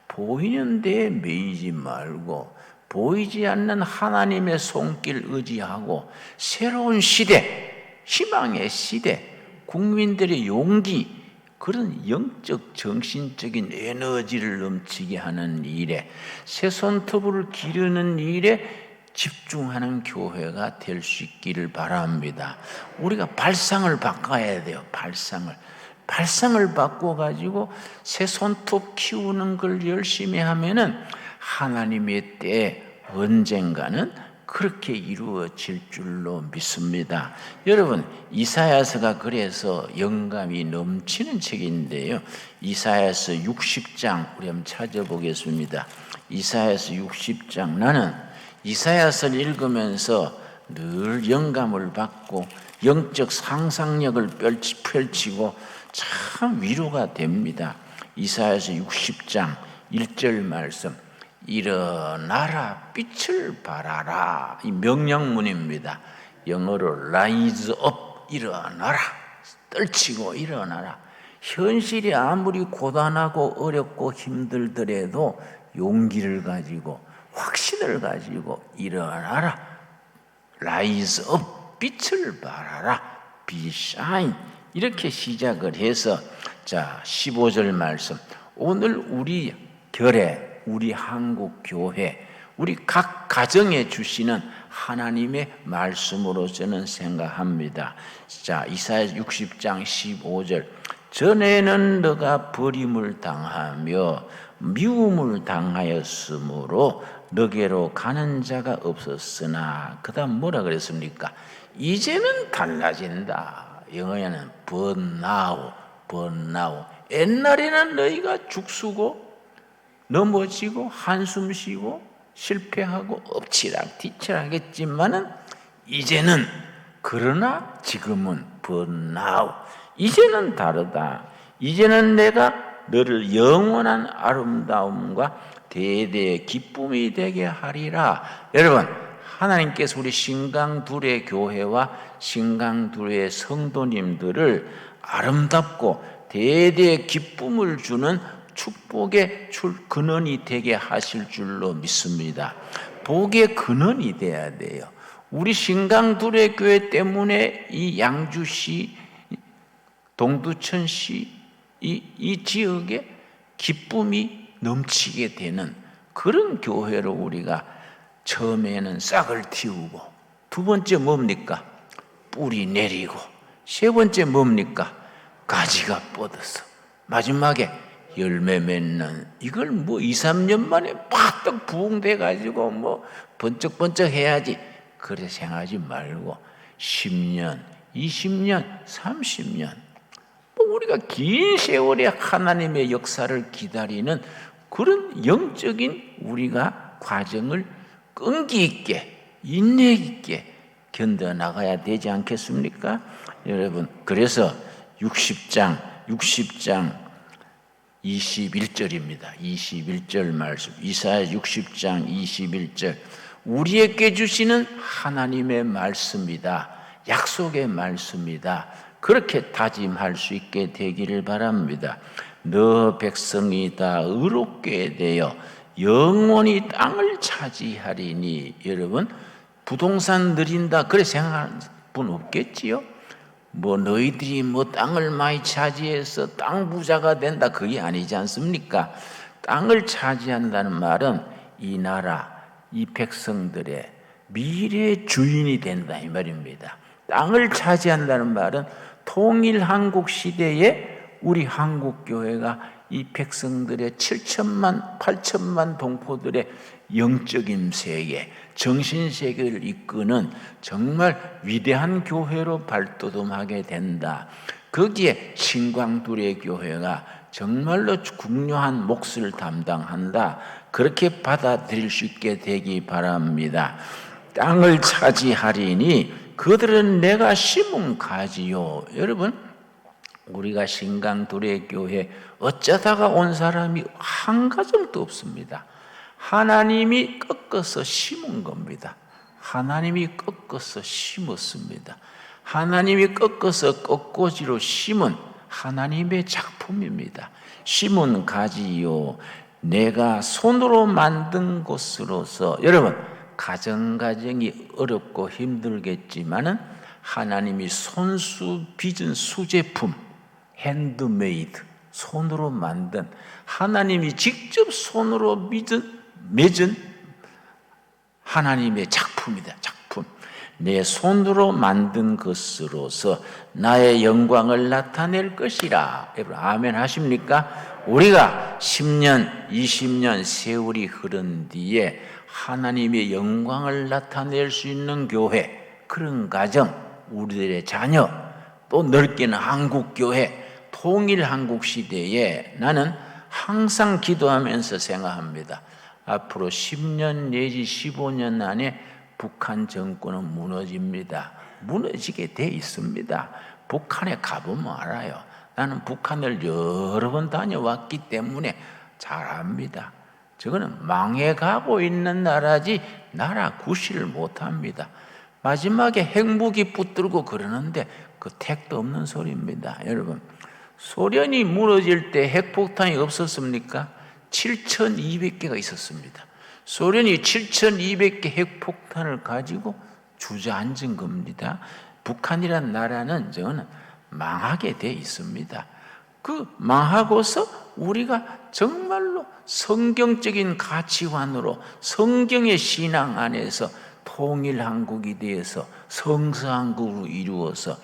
보이는 데에 매이지 말고 보이지 않는 하나님의 손길 의지하고 새로운 시대, 희망의 시대, 국민들의 용기, 그런 영적 정신적인 에너지를 넘치게 하는 일에 새 손톱을 기르는 일에 집중하는 교회가 될 수 있기를 바랍니다. 우리가 발상을 바꿔야 돼요. 발상을 바꿔가지고 새 손톱 키우는 걸 열심히 하면은 하나님의 때에 언젠가는 그렇게 이루어질 줄로 믿습니다. 여러분, 이사야서가 그래서 영감이 넘치는 책인데요. 이사야서 60장 우리 한번 찾아보겠습니다. 이사야서 60장 나는 이사야서를 읽으면서 늘 영감을 받고 영적 상상력을 펼치고 참 위로가 됩니다. 이사야서 60장 1절 말씀 일어나라 빛을 발하라 이 명령문입니다. 영어로 rise up 일어나라 떨치고 일어나라. 현실이 아무리 고단하고 어렵고 힘들더라도 용기를 가지고 확신을 가지고 일어나라. rise up 빛을 발하라. be shine 이렇게 시작을 해서 자 15절 말씀 오늘 우리 결에 우리 한국 교회 우리 각 가정에 주시는 하나님의 말씀으로 저는 생각합니다. 자 이사야 60장 15절 전에는 너가 버림을 당하며 미움을 당하였으므로 너게로 가는 자가 없었으나 그 다음 뭐라 그랬습니까? 이제는 달라진다. 영어에는 but now 옛날에는 너희가 죽쓰고 넘어지고 한숨 쉬고 실패하고 엎치락 했지만은 이제는 그러나 지금은 but now 이제는 다르다. 이제는 내가 너를 영원한 아름다움과 대대의 기쁨이 되게 하리라. 여러분 하나님께서 우리 신강둘의 교회와 신강둘의 성도님들을 아름답고 대대의 기쁨을 주는 축복의 근원이 되게 하실 줄로 믿습니다. 복의 근원이 돼야 돼요. 우리 신강둘의 교회 때문에 이 양주시, 동두천시 이 지역에 기쁨이 넘치게 되는 그런 교회로 우리가 처음에는 싹을 틔우고, 두 번째 뭡니까? 뿌리 내리고, 세 번째 뭡니까? 가지가 뻗어서 마지막에 열매 맺는, 이걸 뭐 2, 3년 만에 팍떡 부흥돼 가지고 뭐 번쩍번쩍 해야지, 그래 생각하지 말고 10년, 20년, 30년 우리가 긴 세월에 하나님의 역사를 기다리는 그런 영적인 우리가 과정을 끈기 있게, 인내 있게 견뎌나가야 되지 않겠습니까? 여러분, 그래서 60장 21절입니다. 21절 말씀, 이사야 60장 21절, 우리에게 주시는 하나님의 말씀이다, 약속의 말씀이다, 그렇게 다짐할 수 있게 되기를 바랍니다. 너 백성이 다 의롭게 되어 영원히 땅을 차지하리니. 여러분, 부동산 늘린다 그래 생각하는 분 없겠지요? 뭐 너희들이 뭐 땅을 많이 차지해서 땅 부자가 된다, 그게 아니지 않습니까? 땅을 차지한다는 말은 이 나라, 이 백성들의 미래의 주인이 된다 이 말입니다. 땅을 차지한다는 말은 통일 한국 시대에 우리 한국교회가 이 백성들의 7천만, 8천만 동포들의 영적인 세계, 정신세계를 이끄는 정말 위대한 교회로 발돋움하게 된다. 거기에 신광둘의 교회가 정말로 중요한 몫을 담당한다. 그렇게 받아들일 수 있게 되기 바랍니다. 땅을 차지하리니 그들은 내가 심은 가지요. 여러분, 우리가 신강둘의 교회 어쩌다가 온 사람이 한 가정도 없습니다. 하나님이 꺾어서 심은 겁니다. 하나님이 꺾어서 심었습니다. 하나님이 꺾어서 꺾꽂이로 심은 하나님의 작품입니다. 심은 가지요, 내가 손으로 만든 것으로서. 여러분, 가정이 어렵고 힘들겠지만은 하나님이 손수 빚은 수제품, 핸드메이드, 손으로 만든, 하나님이 직접 손으로 맺은 하나님의 작품이다. 작품. 내 손으로 만든 것으로서 나의 영광을 나타낼 것이라. 여러분, 아멘 하십니까? 우리가 10년, 20년 세월이 흐른 뒤에 하나님의 영광을 나타낼 수 있는 교회, 그런 가정, 우리들의 자녀, 또 넓게는 한국교회, 통일 한국 시대에 나는 항상 기도하면서 생각합니다. 앞으로 10년 내지 15년 안에 북한 정권은 무너집니다. 무너지게 돼 있습니다. 북한에 가보면 알아요. 나는 북한을 여러 번 다녀왔기 때문에 잘 압니다. 저거는 망해가고 있는 나라지 나라 구실을 못합니다. 마지막에 핵무기 붙들고 그러는데 그 택도 없는 소리입니다. 여러분, 소련이 무너질 때 핵폭탄이 없었습니까? 7,200개가 있었습니다. 소련이 7,200개 핵폭탄을 가지고 주저앉은 겁니다. 북한이란 나라는 저는 망하게 돼 있습니다. 그 망하고서 우리가 정말로 성경적인 가치관으로 성경의 신앙 안에서 통일한국이 되어서 성서한국으로 이루어서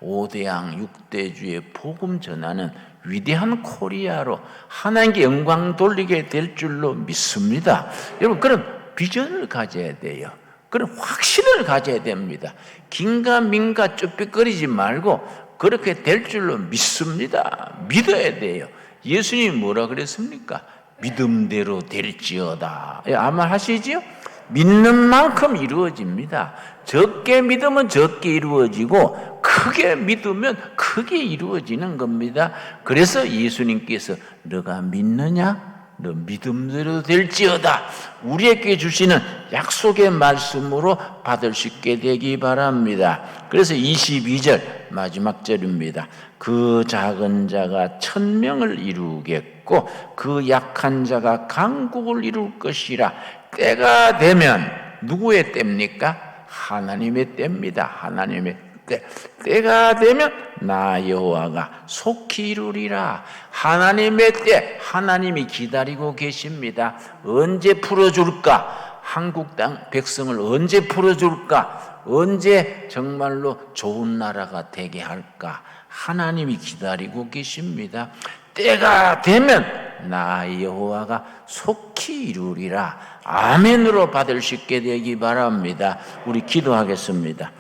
5대양 6대주의 복음 전하는 위대한 코리아로 하나님께 영광 돌리게 될 줄로 믿습니다. 여러분, 그런 비전을 가져야 돼요. 그런 확신을 가져야 됩니다. 긴가민가 쭈뼛거리지 말고 그렇게 될 줄로 믿습니다. 믿어야 돼요. 예수님이 뭐라 그랬습니까? 믿음대로 될지어다. 아마 하시지요? 믿는 만큼 이루어집니다. 적게 믿으면 적게 이루어지고 크게 믿으면 크게 이루어지는 겁니다. 그래서 예수님께서 너가 믿느냐? 너 믿음대로 될지어다. 우리에게 주시는 약속의 말씀으로 받을 수 있게 되기 바랍니다. 그래서 22절 마지막 절입니다. 그 작은 자가 1000명을 이루겠고 그 약한 자가 강국을 이룰 것이라. 때가 되면 누구의 때입니까? 하나님의 때입니다. 하나님의 때. 때가 되면 나 여호와가 속히 이루리라. 하나님의 때, 하나님이 기다리고 계십니다. 언제 풀어줄까? 한국 땅 백성을 언제 풀어줄까? 언제 정말로 좋은 나라가 되게 할까? 하나님이 기다리고 계십니다. 때가 되면 나 여호와가 속히 이루리라. 아멘으로 받을 수 있게 되기 바랍니다. 우리 기도하겠습니다.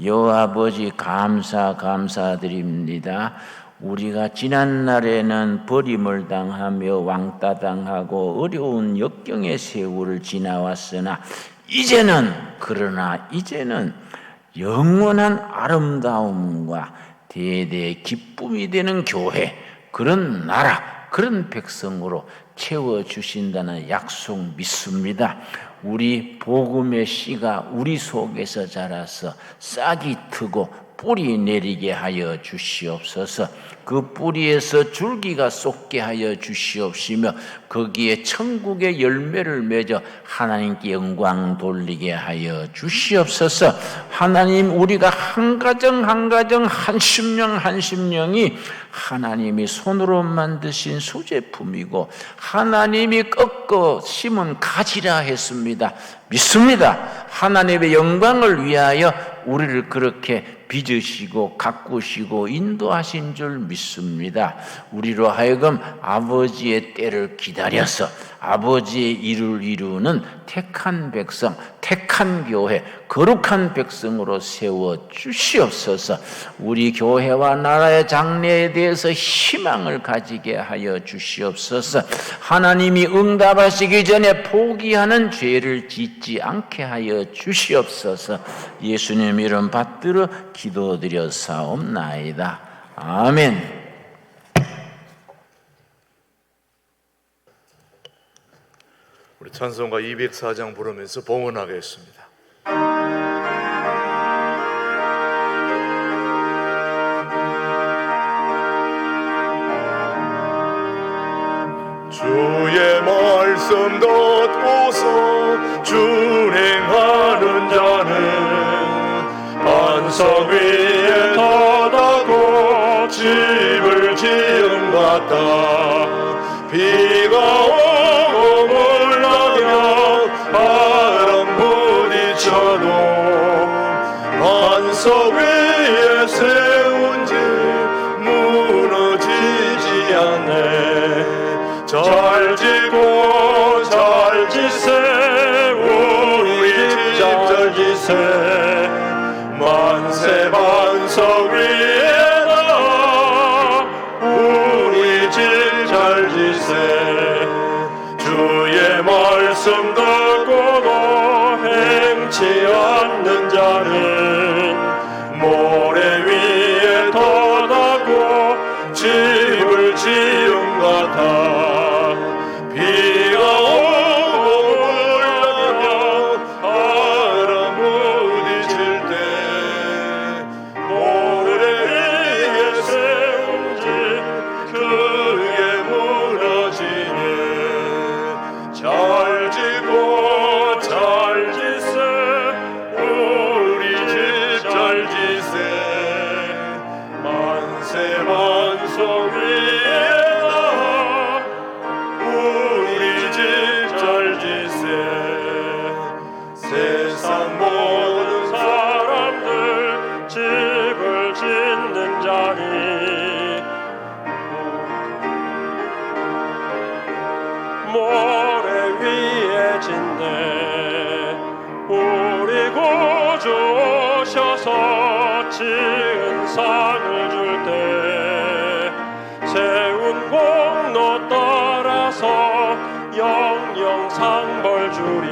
여호와 아버지 감사드립니다. 우리가 지난날에는 버림을 당하며 왕따 당하고 어려운 역경의 세월을 지나왔으나 그러나 이제는 영원한 아름다움과 대대의 기쁨이 되는 교회, 그런 나라, 그런 백성으로 채워주신다는 약속 믿습니다. 우리 복음의 씨가 우리 속에서 자라서 싹이 트고 뿌리 내리게 하여 주시옵소서. 그 뿌리에서 줄기가 쏟게 하여 주시옵시며 거기에 천국의 열매를 맺어 하나님께 영광 돌리게 하여 주시옵소서. 하나님, 우리가 한 가정 한 심령이 하나님이 손으로 만드신 소제품이고 하나님이 꺾어 심은 가지라 했습니다. 믿습니다. 하나님의 영광을 위하여 우리를 그렇게 빚으시고 가꾸시고 인도하신 줄 믿습니다. 우리로 하여금 아버지의 때를 기다려서 아버지의 일을 이루는 택한 백성, 택한 교회, 거룩한 백성으로 세워 주시옵소서. 우리 교회와 나라의 장래에 대해서 희망을 가지게 하여 주시옵소서. 하나님이 응답하시기 전에 포기하는 죄를 짓지 않게 하여 주시옵소서. 예수님 이름 받들어 기도드려 사옵나이다. 아멘. 우리 찬송가 204장 부르면서 봉헌하겠습니다. 주의 말씀 듣고서 준행하는 자는 반석 위에 터다고 집을 지은 같다. 비가 오고 물나며 바람 부딪혀도 반석 위에 세운 집 무너지지 않네. 잘 지고 잘 지세 우리 집 잘 지세. 만세 반석 위에다 우리 집 잘 지세. 주의 말씀 듣고도 행치 않는 자는 모래 위에 터다고 집을 지은 같아. 비가 오고 물나며 바람 부딪힐 때 모래 위에 세운 집 크게 무너지네. 잘 지고 잘 지세 우리 집 잘 지세. 만세 반석 위에다 우리 집 잘 지세. 세상 모든 사람들 집을 짓는 자리 모래 위에 짓네. 우리 구주 오셔서 지은 상을 줄 때 세운 공로 따라서 영영 상벌 주리.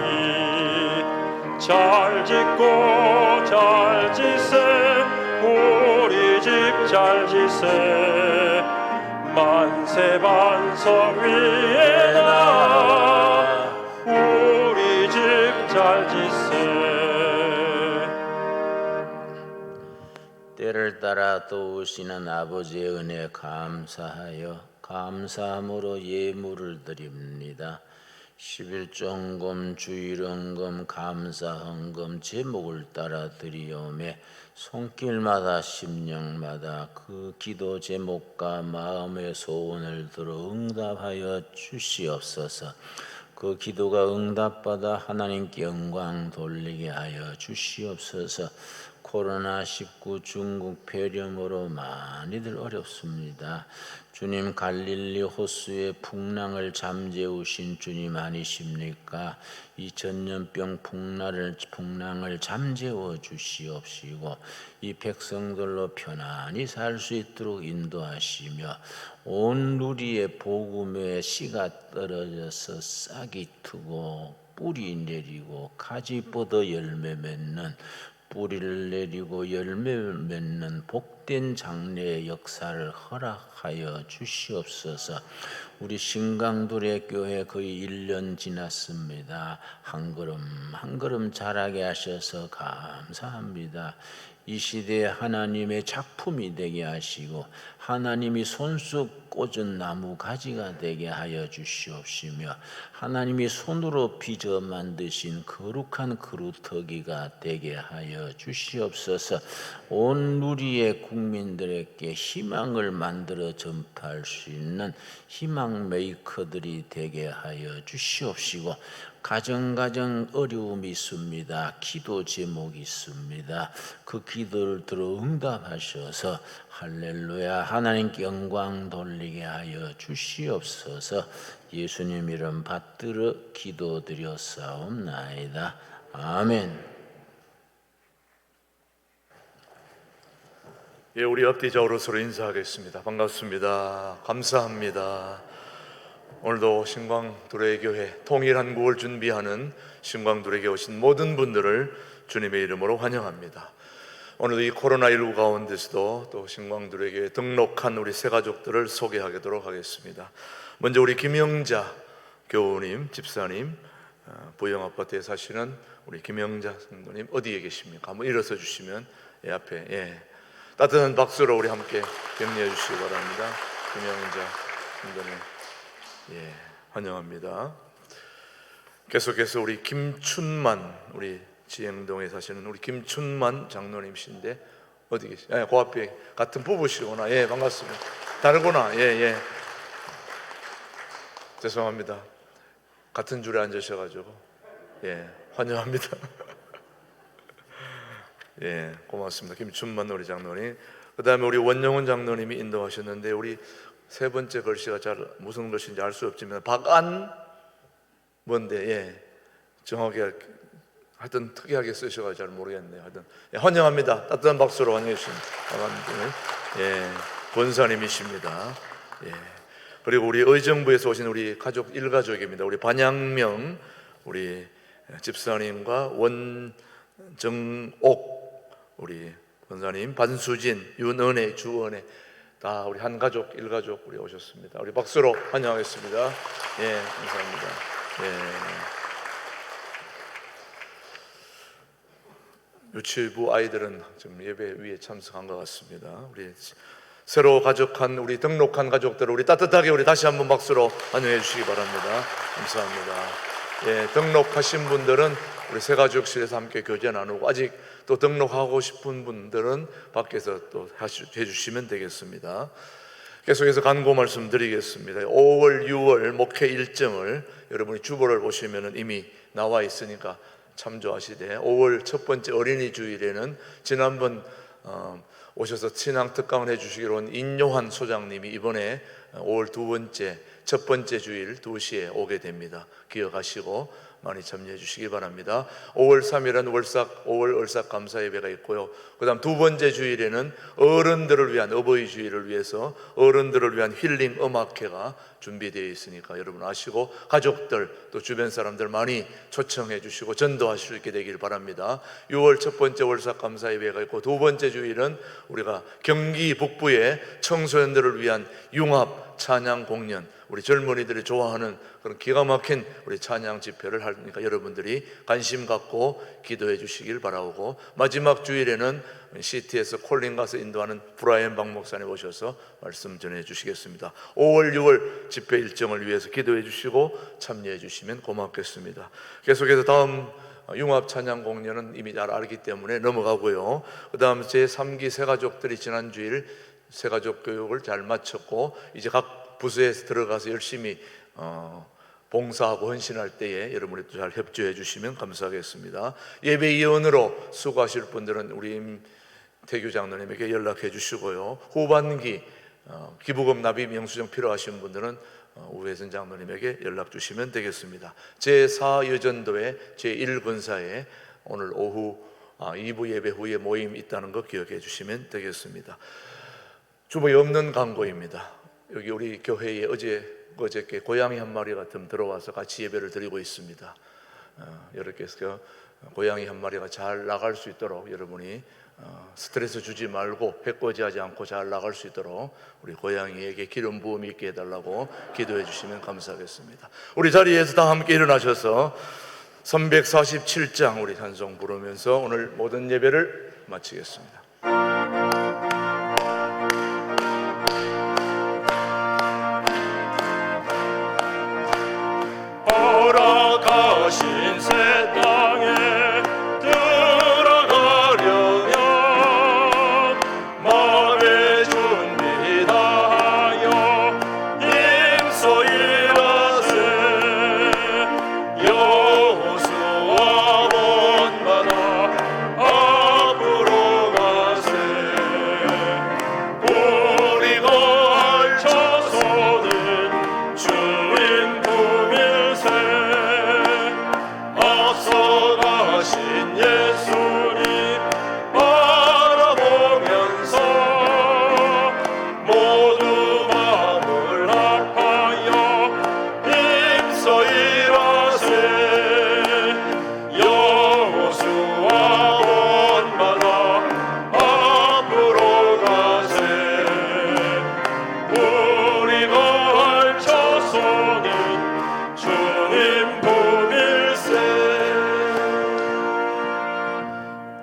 잘 짓고 잘 지세 우리 집 잘 지세. 만세 반석 위에다 오늘따라 도우시는 아버지의 은혜 감사함으로 예물을 드립니다. 11종금, 주일헌금, 감사헌금 제목을 따라 드리오매 손길마다 심령마다 그 기도 제목과 마음의 소원을 들어 응답하여 주시옵소서. 그 기도가 응답받아 하나님께 영광 돌리게 하여 주시옵소서. 코로나19 중국 폐렴으로 많이들 어렵습니다. 주님, 갈릴리 호수의 풍랑을 잠재우신 주님 아니십니까? 이 전염병 풍랑을 잠재워 주시옵시고 이 백성들로 편안히 살 수 있도록 인도하시며 온 누리의 복음의 씨가 떨어져서 싹이 트고 뿌리 내리고 가지 뻗어 열매 맺는, 뿌리를 내리고 열매 맺는 복된 장래의 역사를 허락하여 주시옵소서. 우리 신강둘의 교회 거의 1년 지났습니다. 한 걸음 한 걸음 자라게 하셔서 감사합니다. 이 시대에 하나님의 작품이 되게 하시고 하나님이 손수 꽂은 나무 가지가 되게 하여 주시옵시며 하나님이 손으로 빚어 만드신 거룩한 그루터기가 되게 하여 주시옵소서. 온 누리의 국민들에게 희망을 만들어 전파할 수 있는 희망 메이커들이 되게 하여 주시옵시고 가정 어려움이 있습니다. 기도 제목이 있습니다. 그 기도를 들어 응답하셔서 할렐루야 하나님께 영광 돌리게 하여 주시옵소서. 예수님 이름 받들어 기도드렸사옵나이다. 아멘. 예, 우리 앞뒤적으로 서로 인사하겠습니다. 반갑습니다. 감사합니다. 오늘도 신광두레교회 통일한 구을 준비하는 신광두레교회 오신 모든 분들을 주님의 이름으로 환영합니다. 오늘도 이 코로나19 가운데서도 또 신광두레교회에 등록한 우리 새 가족들을 소개하도록 하겠습니다. 먼저 우리 김영자 교우님, 집사님, 부영아파트에 사시는 우리 김영자 성도님 어디에 계십니까? 한번 일어서 주시면 앞에 따뜻한 박수로 우리 함께 격려해 주시기 바랍니다. 김영자 성도님 환영합니다. 계속해서 우리 김춘만, 우리 지행동에 사시는 우리 김춘만 장로님이신데 어디 계시죠? 그 앞에 같은 부부시구나. 반갑습니다. 다르구나. 죄송합니다. 같은 줄에 앉으셔가지고 환영합니다. 고맙습니다. 김춘만 우리 장로님. 그 다음에 우리 원영훈 장로님이 인도하셨는데 우리 세 번째 글씨가 잘 무슨 글씨인지 알 수 없지만 박안 뭔데 정확하게 하여튼 특이하게 쓰셔가지고 잘 모르겠네요. 하여튼 환영합니다. 따뜻한 박수로 환영해 주십니다. 권사님이십니다. 그리고 우리 의정부에서 오신 우리 가족 일가족입니다. 우리 반양명 우리 집사님과 원정옥 우리 권사님, 반수진, 윤은혜, 주은혜 다 우리 한 가족, 일가족 우리 오셨습니다. 우리 박수로 환영하겠습니다. 감사합니다. 유치부 아이들은 지금 예배 위에 참석한 것 같습니다. 우리 새로 가족한 우리 등록한 가족들을 우리 따뜻하게 우리 다시 한번 박수로 환영해 주시기 바랍니다. 감사합니다. 등록하신 분들은 우리 새 가족실에서 함께 교제 나누고 아직 또 등록하고 싶은 분들은 밖에서 또 해주시면 되겠습니다. 계속해서 간구 말씀드리겠습니다. 5월, 6월 목회 일정을 여러분이 주보를 보시면 이미 나와 있으니까 참조하시되 5월 첫 번째 어린이 주일에는 지난번 오셔서 신앙 특강을 해주시기로 한 인요한 소장님이 이번에 5월 두 번째 첫 번째 주일 2시에 오게 됩니다. 기억하시고 많이 참여해 주시기 바랍니다. 5월 3일은 5월 얼삭 감사 예배가 있고요. 그 다음 두 번째 주일에는 어른들을 위한 어버이 주일을 위해서 어른들을 위한 힐링 음악회가 준비되어 있으니까 여러분 아시고 가족들 또 주변 사람들 많이 초청해 주시고 전도하실 수 있게 되길 바랍니다. 6월 첫 번째 월삭 감사 예배가 있고 두 번째 주일은 우리가 경기 북부의 청소년들을 위한 융합 찬양 공연 우리 젊은이들이 좋아하는 그런 기가 막힌 우리 찬양 집회를 하니까 여러분들이 관심 갖고 기도해 주시길 바라고, 마지막 주일에는 CT에서 콜링 가서 인도하는 브라이언 박 목사님 오셔서 말씀 전해 주시겠습니다. 5월 6월 집회 일정을 위해서 기도해 주시고 참여해 주시면 고맙겠습니다. 계속해서 다음 융합 찬양 공연은 이미 잘 알기 때문에 넘어가고요. 그 다음 제3기 새가족들이 지난 주일 새가족 교육을 잘 마쳤고 이제 각 부서에서 들어가서 열심히 봉사하고 헌신할 때에 여러분이 또 잘 협조해 주시면 감사하겠습니다. 예배 이원으로 수고하실 분들은 우리 임태규 장로님에게 연락해 주시고요. 후반기 기부금 납입 영수증 필요하신 분들은 우회선 장로님에게 연락 주시면 되겠습니다. 제4여전도회 제1군사에 오늘 오후 2부 예배 후에 모임 있다는 거 기억해 주시면 되겠습니다. 주보에 없는 광고입니다. 여기 우리 교회에 어저께 고양이 한 마리가 좀 들어와서 같이 예배를 드리고 있습니다. 이렇게 해서 고양이 한 마리가 잘 나갈 수 있도록 여러분이 스트레스 주지 말고 해코지하지 않고 잘 나갈 수 있도록 우리 고양이에게 기름 부음 있게 해달라고 기도해 주시면 감사하겠습니다. 우리 자리에서 다 함께 일어나셔서 347장 우리 찬송 부르면서 오늘 모든 예배를 마치겠습니다. 허락하신 새 땅에 들어가려면 마음의 준비 다하여 힘써 일하세. 여호수아 본받아 앞으로 가세. 우리가 할 자손은 주인 품일세. 앞서가신 예수님 바라보면서 모두 마음을 합하여 힘써 일하세. 여호수아 본받아 앞으로 가세. 우리가 할 자손은 주님 품일세.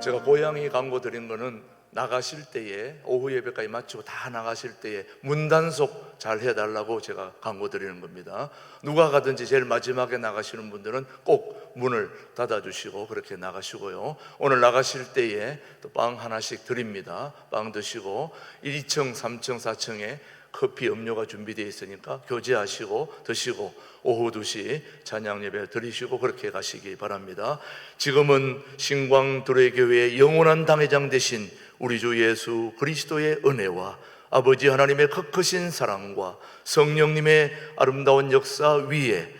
제가 고양이 광고 드린 거는 나가실 때에 오후 예배까지 마치고 다 나가실 때에 문단속 잘 해달라고 제가 광고 드리는 겁니다. 누가 가든지 제일 마지막에 나가시는 분들은 꼭 문을 닫아주시고 그렇게 나가시고요. 오늘 나가실 때에 또 빵 하나씩 드립니다. 빵 드시고 2층, 3층, 4층에 커피, 음료가 준비되어 있으니까 교제하시고 드시고 오후 2시 찬양 예배 드리시고 그렇게 가시기 바랍니다. 지금은 신광두레교회의 영원한 당회장 되신 우리 주 예수 그리스도의 은혜와 아버지 하나님의 크크신 사랑과 성령님의 아름다운 역사 위에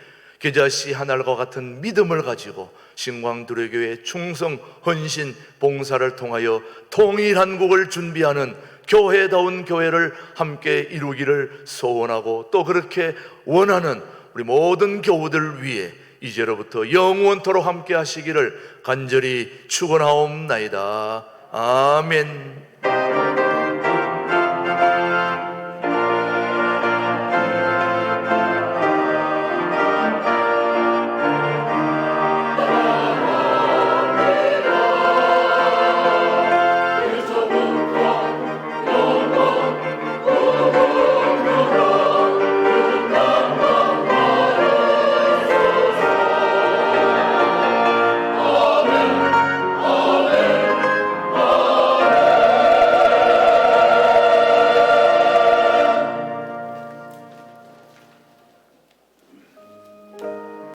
겨자씨 하늘과 같은 믿음을 가지고 신광두레교회 충성, 헌신, 봉사를 통하여 통일한국을 준비하는 교회다운 교회를 함께 이루기를 소원하고 또 그렇게 원하는 우리 모든 교우들 위해 이제로부터 영원토록 함께 하시기를 간절히 축원하옵나이다. 아멘.